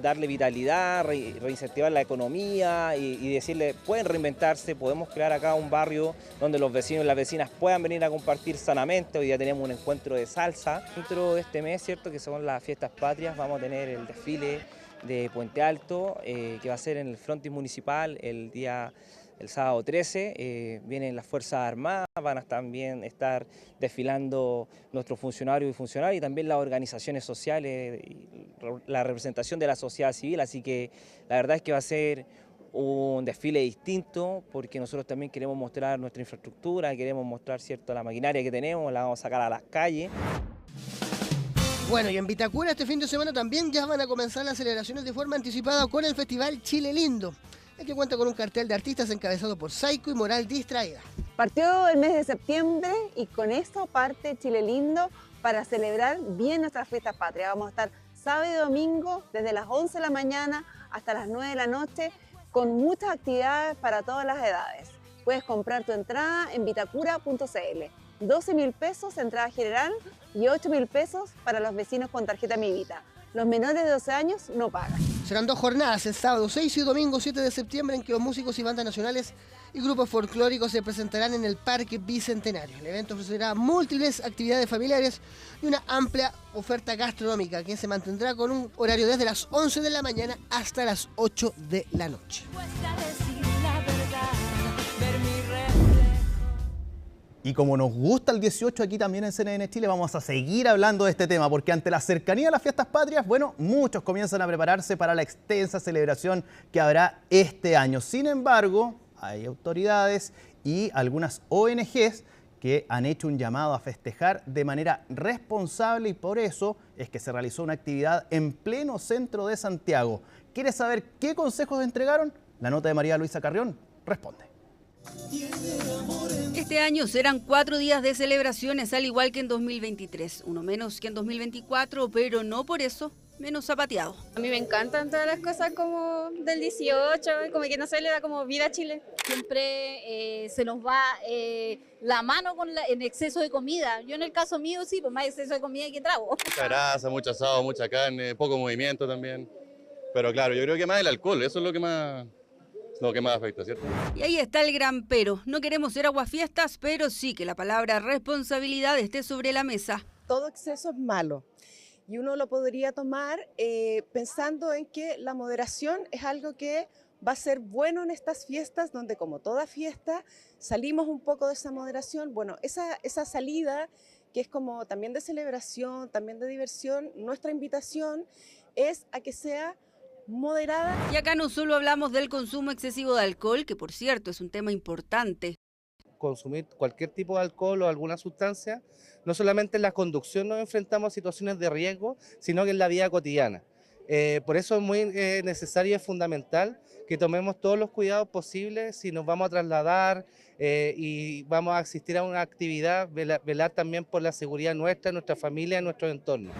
Speaker 16: darle vitalidad, reincentivar la economía y decirle, pueden reinventarse, podemos crear acá un barrio donde los vecinos y las vecinas puedan venir a compartir sanamente. Hoy día tenemos un encuentro de salsa. Dentro de este mes, ¿cierto?, que son las fiestas patrias, vamos a tener el desfile de Puente Alto, que va a ser en el frontis municipal el sábado 13, vienen las Fuerzas Armadas, van a también estar desfilando nuestros funcionarios y funcionarias y también las organizaciones sociales, y la representación de la sociedad civil, así que la verdad es que va a ser un desfile distinto porque nosotros también queremos mostrar nuestra infraestructura, queremos mostrar, ¿cierto?, la maquinaria que tenemos, la vamos a sacar a las calles.
Speaker 12: Bueno, y en Vitacura este fin de semana también ya van a comenzar las celebraciones de forma anticipada con el Festival Chile Lindo. que cuenta con un cartel de artistas encabezado por Saico y Moral Distraída.
Speaker 15: Partió el mes de septiembre y con esto parte Chile Lindo para celebrar bien nuestras fiestas patrias. Vamos a estar sábado y domingo desde las 11 de la mañana hasta las 9 de la noche con muchas actividades para todas las edades. Puedes comprar tu entrada en vitacura.cl. 12.000 pesos entrada general y 8.000 pesos para los vecinos con tarjeta Mi Vita. Los menores de 12 años no pagan.
Speaker 12: Serán 2 jornadas, el sábado 6 y domingo 7 de septiembre, en que los músicos y bandas nacionales y grupos folclóricos se presentarán en el Parque Bicentenario. El evento ofrecerá múltiples actividades familiares y una amplia oferta gastronómica que se mantendrá con un horario desde las 11 de la mañana hasta las 8 de la noche.
Speaker 2: Y como nos gusta el 18 aquí también en CNN Chile, vamos a seguir hablando de este tema, porque ante la cercanía de las fiestas patrias, bueno, muchos comienzan a prepararse para la extensa celebración que habrá este año. Sin embargo, hay autoridades y algunas ONGs que han hecho un llamado a festejar de manera responsable y por eso es que se realizó una actividad en pleno centro de Santiago. ¿Quieres saber qué consejos entregaron? La nota de María Luisa Carrión responde.
Speaker 17: Este año serán 4 días de celebraciones, al igual que en 2023. Uno menos que en 2024, pero no por eso menos zapateado.
Speaker 18: A mí me encantan todas las cosas como del 18, como que no se le da como vida a Chile.
Speaker 19: Siempre se nos va la mano con en exceso de comida. Yo en el caso mío sí, pues más exceso de comida que trago.
Speaker 21: Mucha grasa, mucho asado, mucha carne, poco movimiento también. Pero claro, yo creo que más el alcohol, eso es lo que más afecta, ¿cierto?
Speaker 17: Y ahí está el gran pero. No queremos ser aguafiestas, pero sí que la palabra responsabilidad esté sobre la mesa.
Speaker 22: Todo exceso es malo y uno lo podría tomar pensando en que la moderación es algo que va a ser bueno en estas fiestas, donde como toda fiesta salimos un poco de esa moderación. Bueno, esa salida que es como también de celebración, también de diversión, nuestra invitación es a que sea moderada.
Speaker 17: Y acá no solo hablamos del consumo excesivo de alcohol, que por cierto es un tema importante.
Speaker 27: Consumir cualquier tipo de alcohol o alguna sustancia, no solamente en la conducción nos enfrentamos a situaciones de riesgo, sino que en la vida cotidiana. Por eso es muy necesario y es fundamental que tomemos todos los cuidados posibles si nos vamos a trasladar y vamos a asistir a una actividad, velar también por la seguridad nuestra, nuestra familia, nuestro entorno.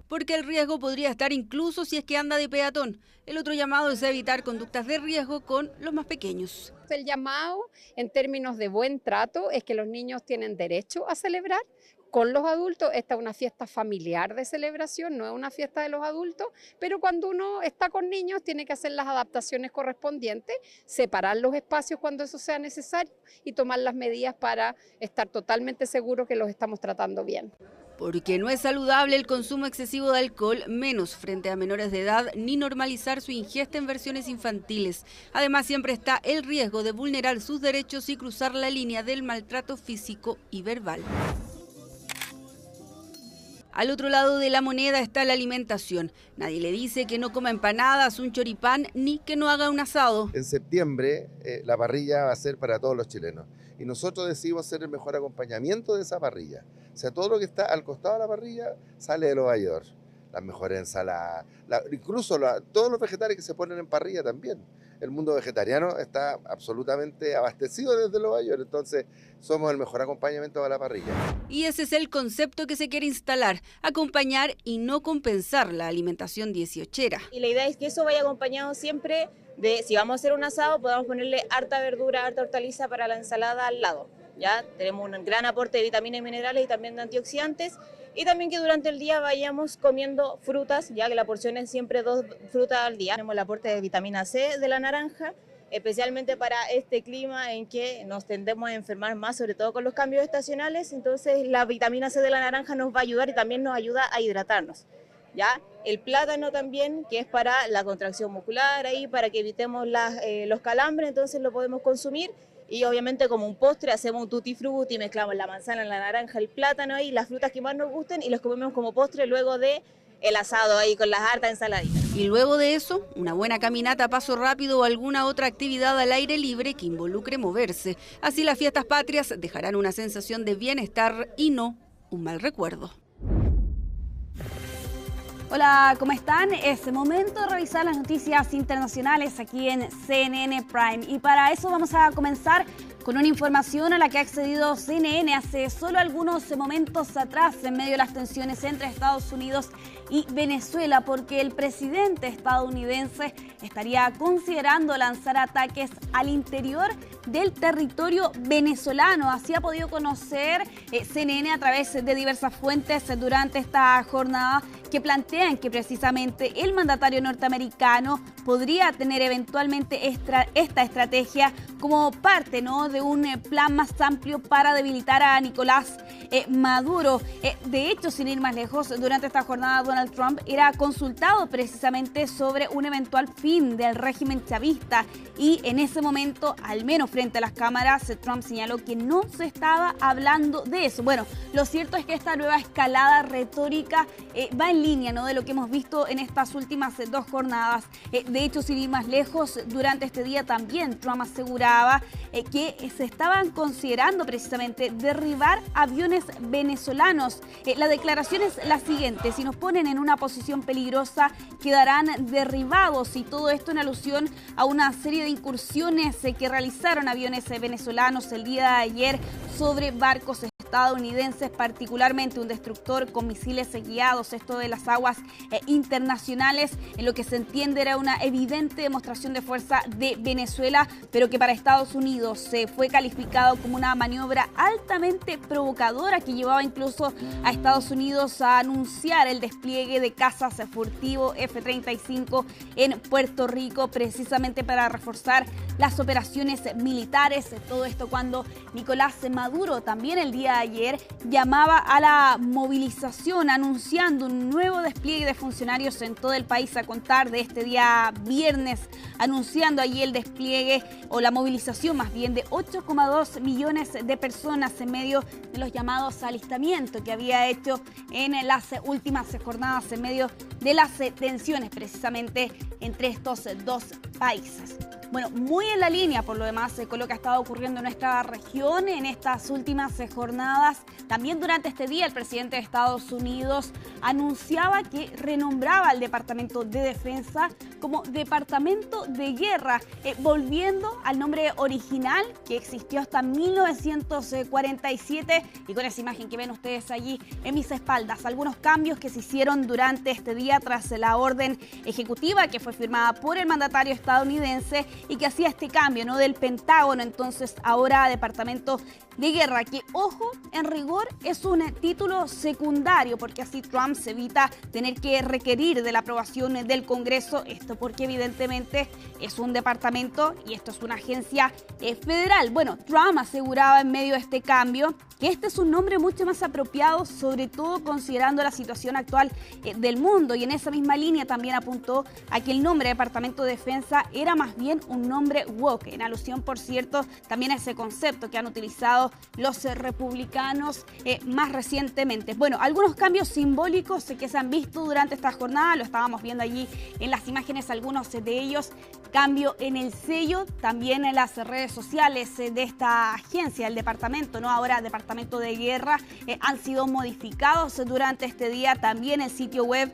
Speaker 17: Porque el riesgo podría estar incluso si es que anda de peatón. El otro llamado es evitar conductas de riesgo con los más pequeños.
Speaker 18: El llamado en términos de buen trato es que los niños tienen derecho a celebrar con los adultos. Esta es una fiesta familiar de celebración, no es una fiesta de los adultos, pero cuando uno está con niños tiene que hacer las adaptaciones correspondientes, separar los espacios cuando eso sea necesario y tomar las medidas para estar totalmente seguros que los estamos tratando bien.
Speaker 17: Porque no es saludable el consumo excesivo de alcohol, menos frente a menores de edad, ni normalizar su ingesta en versiones infantiles. Además, siempre está el riesgo de vulnerar sus derechos y cruzar la línea del maltrato físico y verbal. Al otro lado de la moneda está la alimentación. Nadie le dice que no coma empanadas, un choripán, ni que no haga un asado.
Speaker 28: En septiembre la parrilla va a ser para todos los chilenos. Y nosotros decidimos hacer el mejor acompañamiento de esa parrilla. O sea, todo lo que está al costado de la parrilla sale de los Bayor. Las mejores ensaladas, incluso todos los vegetales que se ponen en parrilla también. El mundo vegetariano está absolutamente abastecido desde los Bayor, entonces somos el mejor acompañamiento para la parrilla.
Speaker 17: Y ese es el concepto que se quiere instalar, acompañar y no compensar la alimentación 18era.
Speaker 18: Y la idea es que eso vaya acompañado siempre de, si vamos a hacer un asado, podamos ponerle harta verdura, harta hortaliza para la ensalada al lado. Ya tenemos un gran aporte de vitaminas y minerales y también de antioxidantes. Y también que durante el día vayamos comiendo frutas, ya que la porción es siempre 2 frutas al día. Tenemos el aporte de vitamina C de la naranja, especialmente para este clima en que nos tendemos a enfermar más, sobre todo con los cambios estacionales. Entonces la vitamina C de la naranja nos va a ayudar y también nos ayuda a hidratarnos. ¿Ya? El plátano también, que es para la contracción muscular, ahí, para que evitemos los calambres, entonces lo podemos consumir. Y obviamente como un postre hacemos un tutti frutti, mezclamos la manzana, la naranja, el plátano ahí, las frutas que más nos gusten y los comemos como postre luego de el asado ahí con las hartas ensaladitas.
Speaker 17: Y luego de eso, una buena caminata a paso rápido o alguna otra actividad al aire libre que involucre moverse. Así las fiestas patrias dejarán una sensación de bienestar y no un mal recuerdo.
Speaker 1: Hola, ¿cómo están? Es momento de revisar las noticias internacionales aquí en CNN Prime. Y para eso vamos a comenzar con una información a la que ha accedido CNN hace solo algunos momentos atrás en medio de las tensiones entre Estados Unidos y Venezuela, porque el presidente estadounidense estaría considerando lanzar ataques al interior del territorio venezolano. Así ha podido conocer CNN a través de diversas fuentes durante esta jornada, que plantean que precisamente el mandatario norteamericano podría tener eventualmente esta estrategia como parte, ¿no?, de un plan más amplio para debilitar a Nicolás Maduro. De hecho, sin ir más lejos, durante esta jornada Donald Trump era consultado precisamente sobre un eventual fin del régimen chavista, y en ese momento, al menos frente a las cámaras, Trump señaló que no se estaba hablando de eso. Bueno, lo cierto es que esta nueva escalada retórica va en línea, ¿no?, de lo que hemos visto en estas últimas dos jornadas. De hecho, sin ir más lejos, durante este día también Trump aseguraba que se estaban considerando precisamente derribar aviones venezolanos. La declaración es la siguiente: si nos ponen en una posición peligrosa, quedarán derribados, y todo esto en alusión a una serie de incursiones que realizaron aviones venezolanos el día de ayer sobre barcos estadounidenses, particularmente un destructor con misiles guiados, esto de las aguas internacionales, en lo que se entiende era una evidente demostración de fuerza de Venezuela, pero que para Estados Unidos se fue calificado como una maniobra altamente provocadora que llevaba incluso a Estados Unidos a anunciar el despliegue de cazas furtivo F-35 en Puerto Rico, precisamente para reforzar las operaciones militares. Todo esto cuando Nicolás Maduro también el día de ayer llamaba a la movilización, anunciando un nuevo despliegue de funcionarios en todo el país a contar de este día viernes, anunciando allí el despliegue o la movilización más bien de 8,2 millones de personas en medio de los llamados alistamientos que había hecho en las últimas jornadas en medio de las tensiones precisamente entre estos dos países. Bueno, muy en la línea por lo demás con lo que ha estado ocurriendo en nuestra región en estas últimas jornadas. También durante este día el presidente de Estados Unidos anunciaba que renombraba el Departamento de Defensa como Departamento de Guerra, volviendo al nombre original que existió hasta 1947, y con esa imagen que ven ustedes allí en mis espaldas, algunos cambios que se hicieron durante este día tras la orden ejecutiva que fue firmada por el mandatario estadounidense y que hacía este cambio, ¿no?, del Pentágono entonces ahora a Departamento de Guerra, que, ojo, en rigor es un título secundario, porque así Trump se evita tener que requerir de la aprobación del Congreso, esto porque evidentemente es un departamento y esto es una agencia federal. Bueno, Trump aseguraba en medio de este cambio que este es un nombre mucho más apropiado, sobre todo considerando la situación actual del mundo, y en esa misma línea también apuntó a que el nombre Departamento de Defensa era más bien un nombre woke, en alusión, por cierto, también a ese concepto que han utilizado los republicanos más recientemente. Bueno, algunos cambios simbólicos que se han visto durante esta jornada, lo estábamos viendo allí en las imágenes, algunos de ellos: cambio en el sello, también en las redes sociales de esta agencia, el departamento, ¿no?, ahora Departamento de Guerra, han sido modificados durante este día. También el sitio web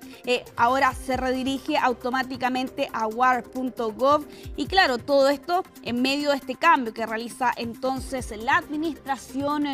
Speaker 1: ahora se redirige automáticamente a war.gov, y claro, todo esto en medio de este cambio que realiza entonces la administración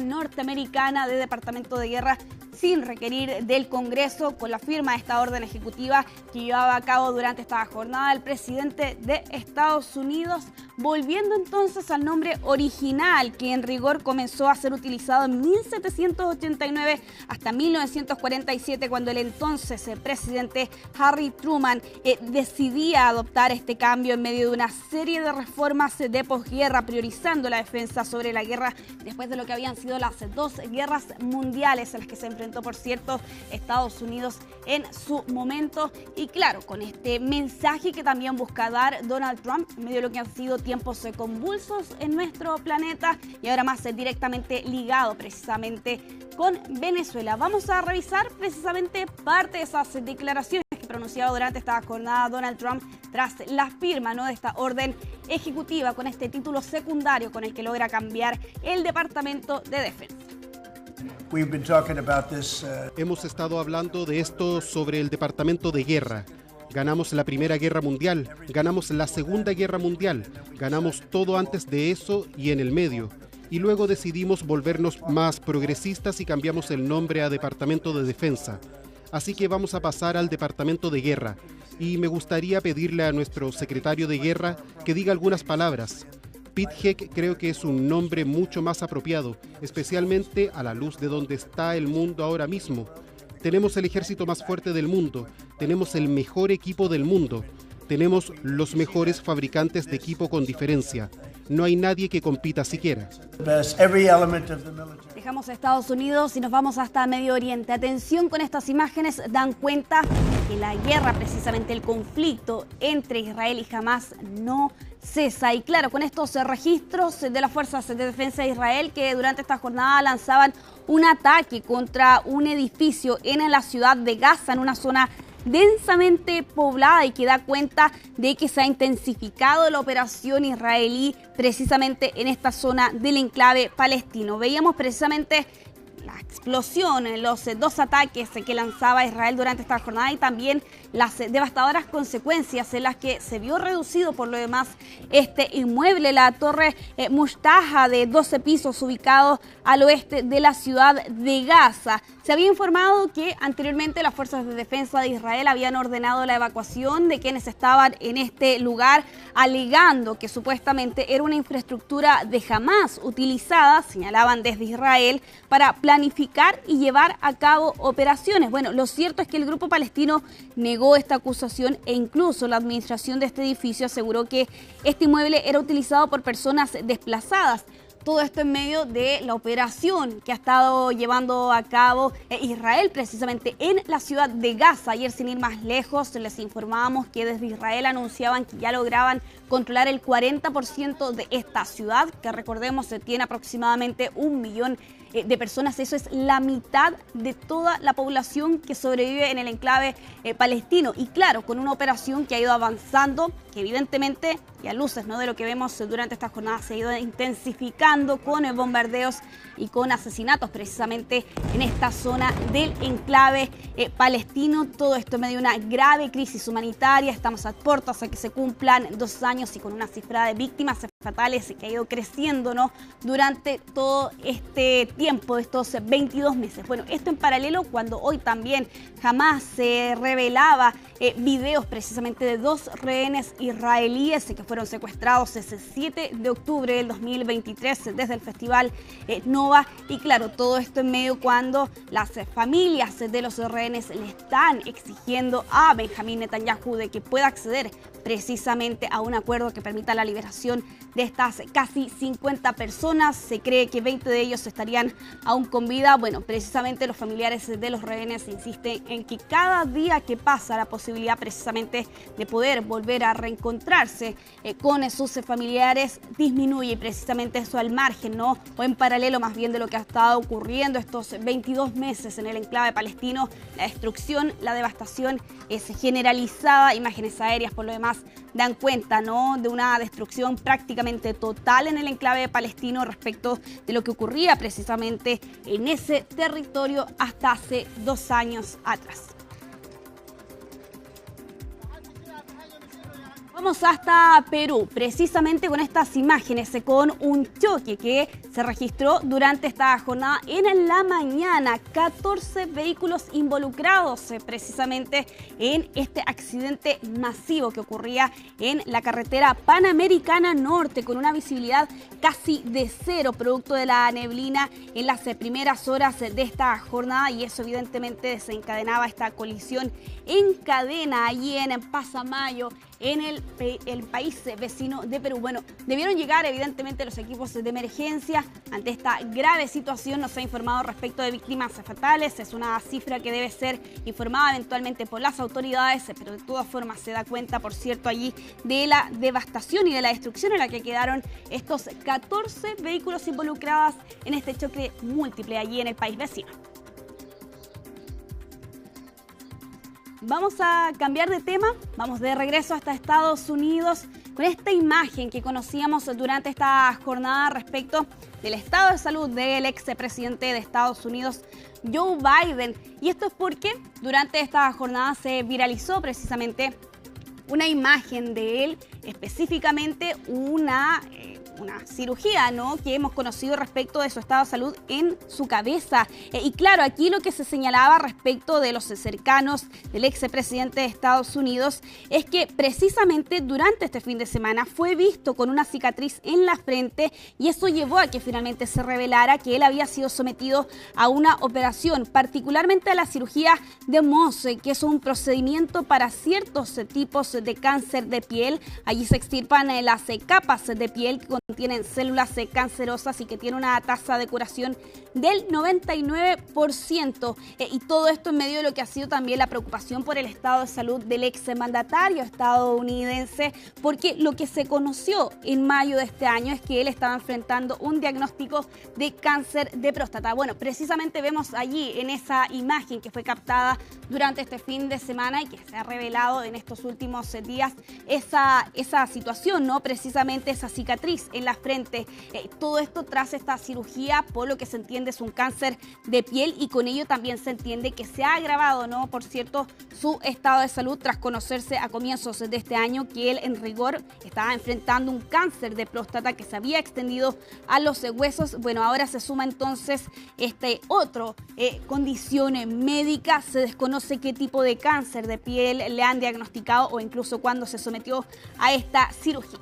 Speaker 1: norteamericana de Departamento de Guerra sin requerir del Congreso, con la firma de esta orden ejecutiva que llevaba a cabo durante esta jornada el presidente de Estados Unidos, volviendo entonces al nombre original que en rigor comenzó a ser utilizado en 1789 hasta 1947, cuando el entonces presidente Harry Truman decidía adoptar este cambio en medio de una serie de reformas de posguerra, priorizando la defensa sobre la guerra después de lo que habían sido las dos guerras mundiales en las que se enfrentó, por cierto, Estados Unidos en su momento. Y claro, con este mensaje que también busca dar Donald Trump en medio de lo que han sido tiempos convulsos en nuestro planeta, y ahora más directamente ligado precisamente con Venezuela. Vamos a revisar precisamente parte de esas declaraciones que pronunciado durante esta jornada Donald Trump tras la firma, ¿no?, de esta orden ejecutiva con este título secundario con el que logra cambiar el Departamento de Defensa.
Speaker 3: Hemos estado hablando de esto sobre el Departamento de Guerra. Ganamos la Primera Guerra Mundial, ganamos la Segunda Guerra Mundial, ganamos todo antes de eso y en el medio. Y luego decidimos volvernos más progresistas y cambiamos el nombre a Departamento de Defensa. Así que vamos a pasar al Departamento de Guerra. Y me gustaría pedirle a nuestro secretario de Guerra que diga algunas palabras. Pete Heck creo que es un nombre mucho más apropiado, especialmente a la luz de donde está el mundo ahora mismo. Tenemos el ejército más fuerte del mundo, tenemos el mejor equipo del mundo, tenemos los mejores fabricantes de equipo con diferencia. No hay nadie que compita siquiera.
Speaker 1: Dejamos a Estados Unidos y nos vamos hasta Medio Oriente. Atención con estas imágenes, dan cuenta que la guerra, precisamente el conflicto entre Israel y Hamás no cesa. Y claro, con estos registros de las fuerzas de defensa de Israel que durante esta jornada lanzaban un ataque contra un edificio en la ciudad de Gaza, en una zona densamente poblada, y que da cuenta de que se ha intensificado la operación israelí precisamente en esta zona del enclave palestino. Veíamos precisamente la explosión, los dos ataques que lanzaba Israel durante esta jornada y también las devastadoras consecuencias en las que se vio reducido por lo demás este inmueble, la torre Mustaja de 12 pisos ubicado al oeste de la ciudad de Gaza. Se había informado que anteriormente las fuerzas de defensa de Israel habían ordenado la evacuación de quienes estaban en este lugar, alegando que supuestamente era una infraestructura de Hamás utilizada, señalaban desde Israel, para planificar y llevar a cabo operaciones. Bueno, lo cierto es que el grupo palestino negó esta acusación e incluso la administración de este edificio aseguró que este inmueble era utilizado por personas desplazadas. Todo esto en medio de la operación que ha estado llevando a cabo Israel precisamente en la ciudad de Gaza. Ayer, sin ir más lejos, les informábamos que desde Israel anunciaban que ya lograban controlar el 40% de esta ciudad, que recordemos tiene aproximadamente 1 millón de personas. Eso es la mitad de toda la población que sobrevive en el enclave palestino. Y claro, con una operación que ha ido avanzando, que evidentemente, y a luces de lo que vemos durante esta jornada, se ha ido intensificando con bombardeos y con asesinatos precisamente en esta zona del enclave palestino. Todo esto en medio de una grave crisis humanitaria. Estamos a puertas a que se cumplan 2 años y con una cifra de víctimas fatales que ha ido creciendo, ¿no?, durante todo este tiempo, de estos 22 meses. Bueno, esto en paralelo cuando hoy también Hamás se revelaba videos precisamente de 2 rehenes israelíes que fueron secuestrados ese 7 de octubre del 2023 desde el festival Nova. Y claro, todo esto en medio cuando las familias de los rehenes le están exigiendo a Benjamín Netanyahu de que pueda acceder precisamente a un acuerdo que permita la liberación de estas casi 50 personas. Se cree que 20 de ellos estarían aún con vida. Bueno, precisamente los familiares de los rehenes insisten en que cada día que pasa la posibilidad precisamente de poder volver a reencontrarse con sus familiares disminuye, y precisamente eso al margen, ¿no?, o en paralelo más bien de lo que ha estado ocurriendo estos 22 meses en el enclave palestino. La destrucción, la devastación es generalizada. Imágenes aéreas por lo demás dan cuenta, ¿no?, de una destrucción prácticamente total en el enclave palestino respecto de lo que ocurría precisamente en ese territorio hasta hace 2 años atrás. Vamos hasta Perú, precisamente con estas imágenes, con un choque que se registró durante esta jornada en la mañana. 14 vehículos involucrados precisamente en este accidente masivo que ocurría en la carretera Panamericana Norte, con una visibilidad casi de cero, producto de la neblina en las primeras horas de esta jornada, y eso evidentemente desencadenaba esta colisión en cadena allí en Pasamayo, en el país vecino de Perú. Bueno, debieron llegar evidentemente los equipos de emergencia ante esta grave situación. No se ha informado respecto de víctimas fatales. Es una cifra que debe ser informada eventualmente por las autoridades, pero de todas formas se da cuenta, por cierto, allí de la devastación y de la destrucción en la que quedaron estos 14 vehículos involucrados en este choque múltiple allí en el país vecino. Vamos a cambiar de tema, vamos de regreso hasta Estados Unidos con esta imagen que conocíamos durante esta jornada respecto del estado de salud del expresidente de Estados Unidos, Joe Biden. Y esto es porque durante esta jornada se viralizó precisamente una imagen de él, específicamente una cirugía, ¿no?, que hemos conocido respecto de su estado de salud en su cabeza. Y claro, aquí lo que se señalaba respecto de los cercanos del expresidente de Estados Unidos es que precisamente durante este fin de semana fue visto con una cicatriz en la frente y eso llevó a que finalmente se revelara que él había sido sometido a una operación, particularmente a la cirugía de Mohs, que es un procedimiento para ciertos tipos de cáncer de piel. Allí se extirpan las capas de piel que contienen células cancerosas y que tiene una tasa de curación del 99%. Y todo esto en medio de lo que ha sido también la preocupación por el estado de salud del exmandatario estadounidense, porque lo que se conoció en mayo de este año es que él estaba enfrentando un diagnóstico de cáncer de próstata. Bueno, precisamente vemos allí en esa imagen que fue captada durante este fin de semana y que se ha revelado en estos últimos días esa situación, ¿no? Precisamente esa cicatriz en la frente. Todo esto tras esta cirugía, por lo que se entiende es un cáncer de piel y con ello también se entiende que se ha agravado, ¿no?, por cierto, su estado de salud tras conocerse a comienzos de este año que él en rigor estaba enfrentando un cáncer de próstata que se había extendido a los huesos. Bueno, ahora se suma entonces otro condición médica. Se desconoce qué tipo de cáncer de piel le han diagnosticado o incluso cuándo se sometió a esta cirugía.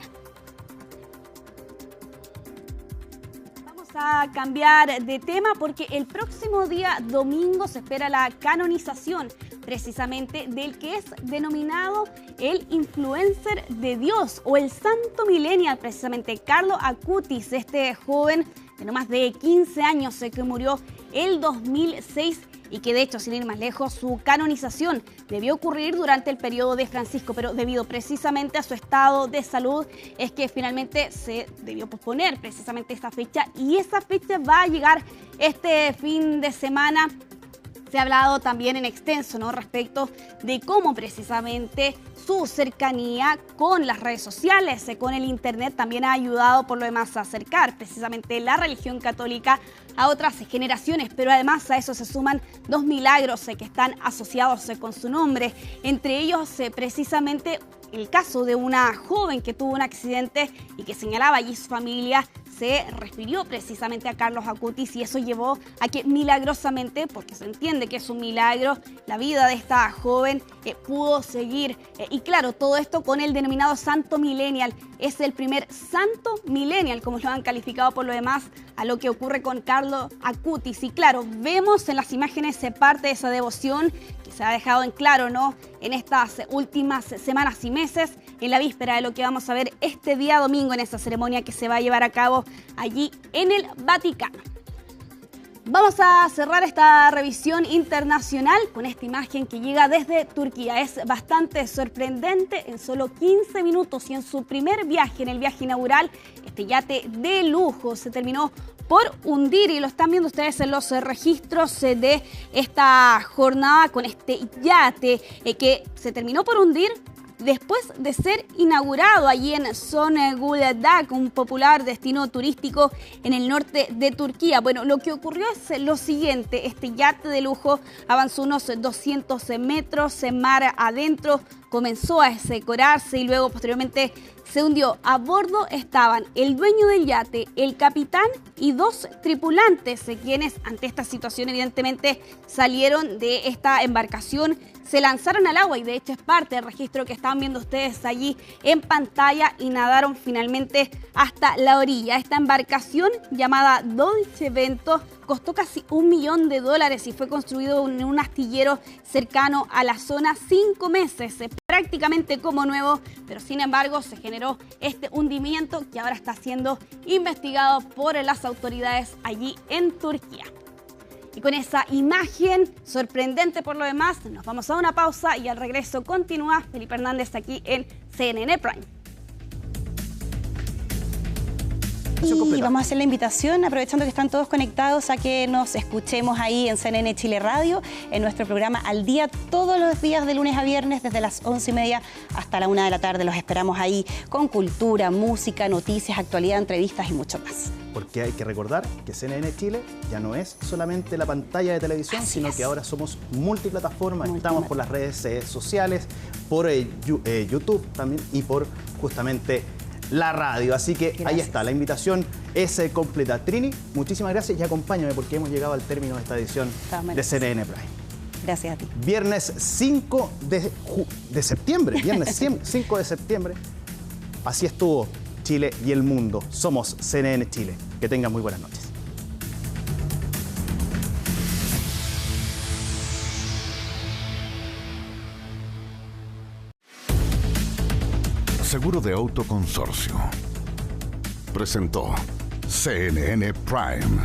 Speaker 1: A cambiar de tema porque el próximo día domingo se espera la canonización precisamente del que es denominado el influencer de Dios o el santo millennial, precisamente Carlo Acutis, este joven de no más de 15 años que murió el 2006 y que de hecho, sin ir más lejos, su canonización debió ocurrir durante el periodo de Francisco, pero debido precisamente a su estado de salud es que finalmente se debió posponer precisamente esta fecha y esa fecha va a llegar este fin de semana. Se ha hablado también en extenso, ¿no?, respecto de cómo precisamente su cercanía con las redes sociales, con el internet, también ha ayudado por lo demás a acercar precisamente la religión católica a otras generaciones, pero además a eso se suman dos milagros que están asociados con su nombre, entre ellos precisamente el caso de una joven que tuvo un accidente y que señalaba allí su familia se refirió precisamente a Carlos Acutis y eso llevó a que milagrosamente, porque se entiende que es un milagro, la vida de esta joven pudo seguir. Y claro, todo esto con el denominado santo millennial. Es el primer santo millennial, como lo han calificado por lo demás, a lo que ocurre con Carlos Acutis. Y claro, vemos en las imágenes parte de esa devoción que se ha dejado en claro, ¿no?, en estas últimas semanas y meses, en la víspera de lo que vamos a ver este día domingo en esta ceremonia que se va a llevar a cabo allí en el Vaticano. Vamos a cerrar esta revisión internacional con esta imagen que llega desde Turquía. Es bastante sorprendente. En solo 15 minutos y en su primer viaje, en el viaje inaugural, este yate de lujo se terminó por hundir y lo están viendo ustedes en los registros de esta jornada con este yate que se terminó por hundir después de ser inaugurado allí en Zonguldak, un popular destino turístico en el norte de Turquía. Bueno, lo que ocurrió es lo siguiente: este yate de lujo avanzó unos 200 metros en mar adentro, comenzó a decorarse y luego posteriormente se hundió. A bordo estaban el dueño del yate, el capitán y dos tripulantes, quienes ante esta situación evidentemente salieron de esta embarcación, se lanzaron al agua y de hecho es parte del registro que están viendo ustedes allí en pantalla y nadaron finalmente hasta la orilla. Esta embarcación llamada Dolce Vento costó casi $1 millón y fue construido en un astillero cercano a la zona 5 meses, prácticamente como nuevo, pero sin embargo se generó este hundimiento que ahora está siendo investigado por las autoridades allí en Turquía. Y con esa imagen sorprendente por lo demás, nos vamos a una pausa y al regreso continúa Felipe Hernández aquí en CNN Prime.
Speaker 2: presentación completa.
Speaker 4: Y vamos a hacer la invitación, aprovechando que están todos conectados, a que nos escuchemos ahí en CNN Chile Radio, en nuestro programa Al Día, todos los días de lunes a viernes, desde las 11:30 hasta la 1 de la tarde. Los esperamos ahí con cultura, música, noticias, actualidad, entrevistas y mucho más.
Speaker 2: Porque hay que recordar que CNN Chile ya no es solamente la pantalla de televisión, sino que ahora somos multiplataformas, estamos por las redes sociales, por YouTube también y por justamente la radio. Así que ahí está, la invitación es completa. Trini, muchísimas gracias y acompáñame porque hemos llegado al término de esta edición de CNN Prime.
Speaker 4: Gracias a ti.
Speaker 2: Viernes 5 de septiembre, viernes 5 de septiembre. Así estuvo Chile y el mundo. Somos CNN Chile. Que tengan muy buenas noches.
Speaker 8: Seguro de Auto Consorcio presentó CNN Prime.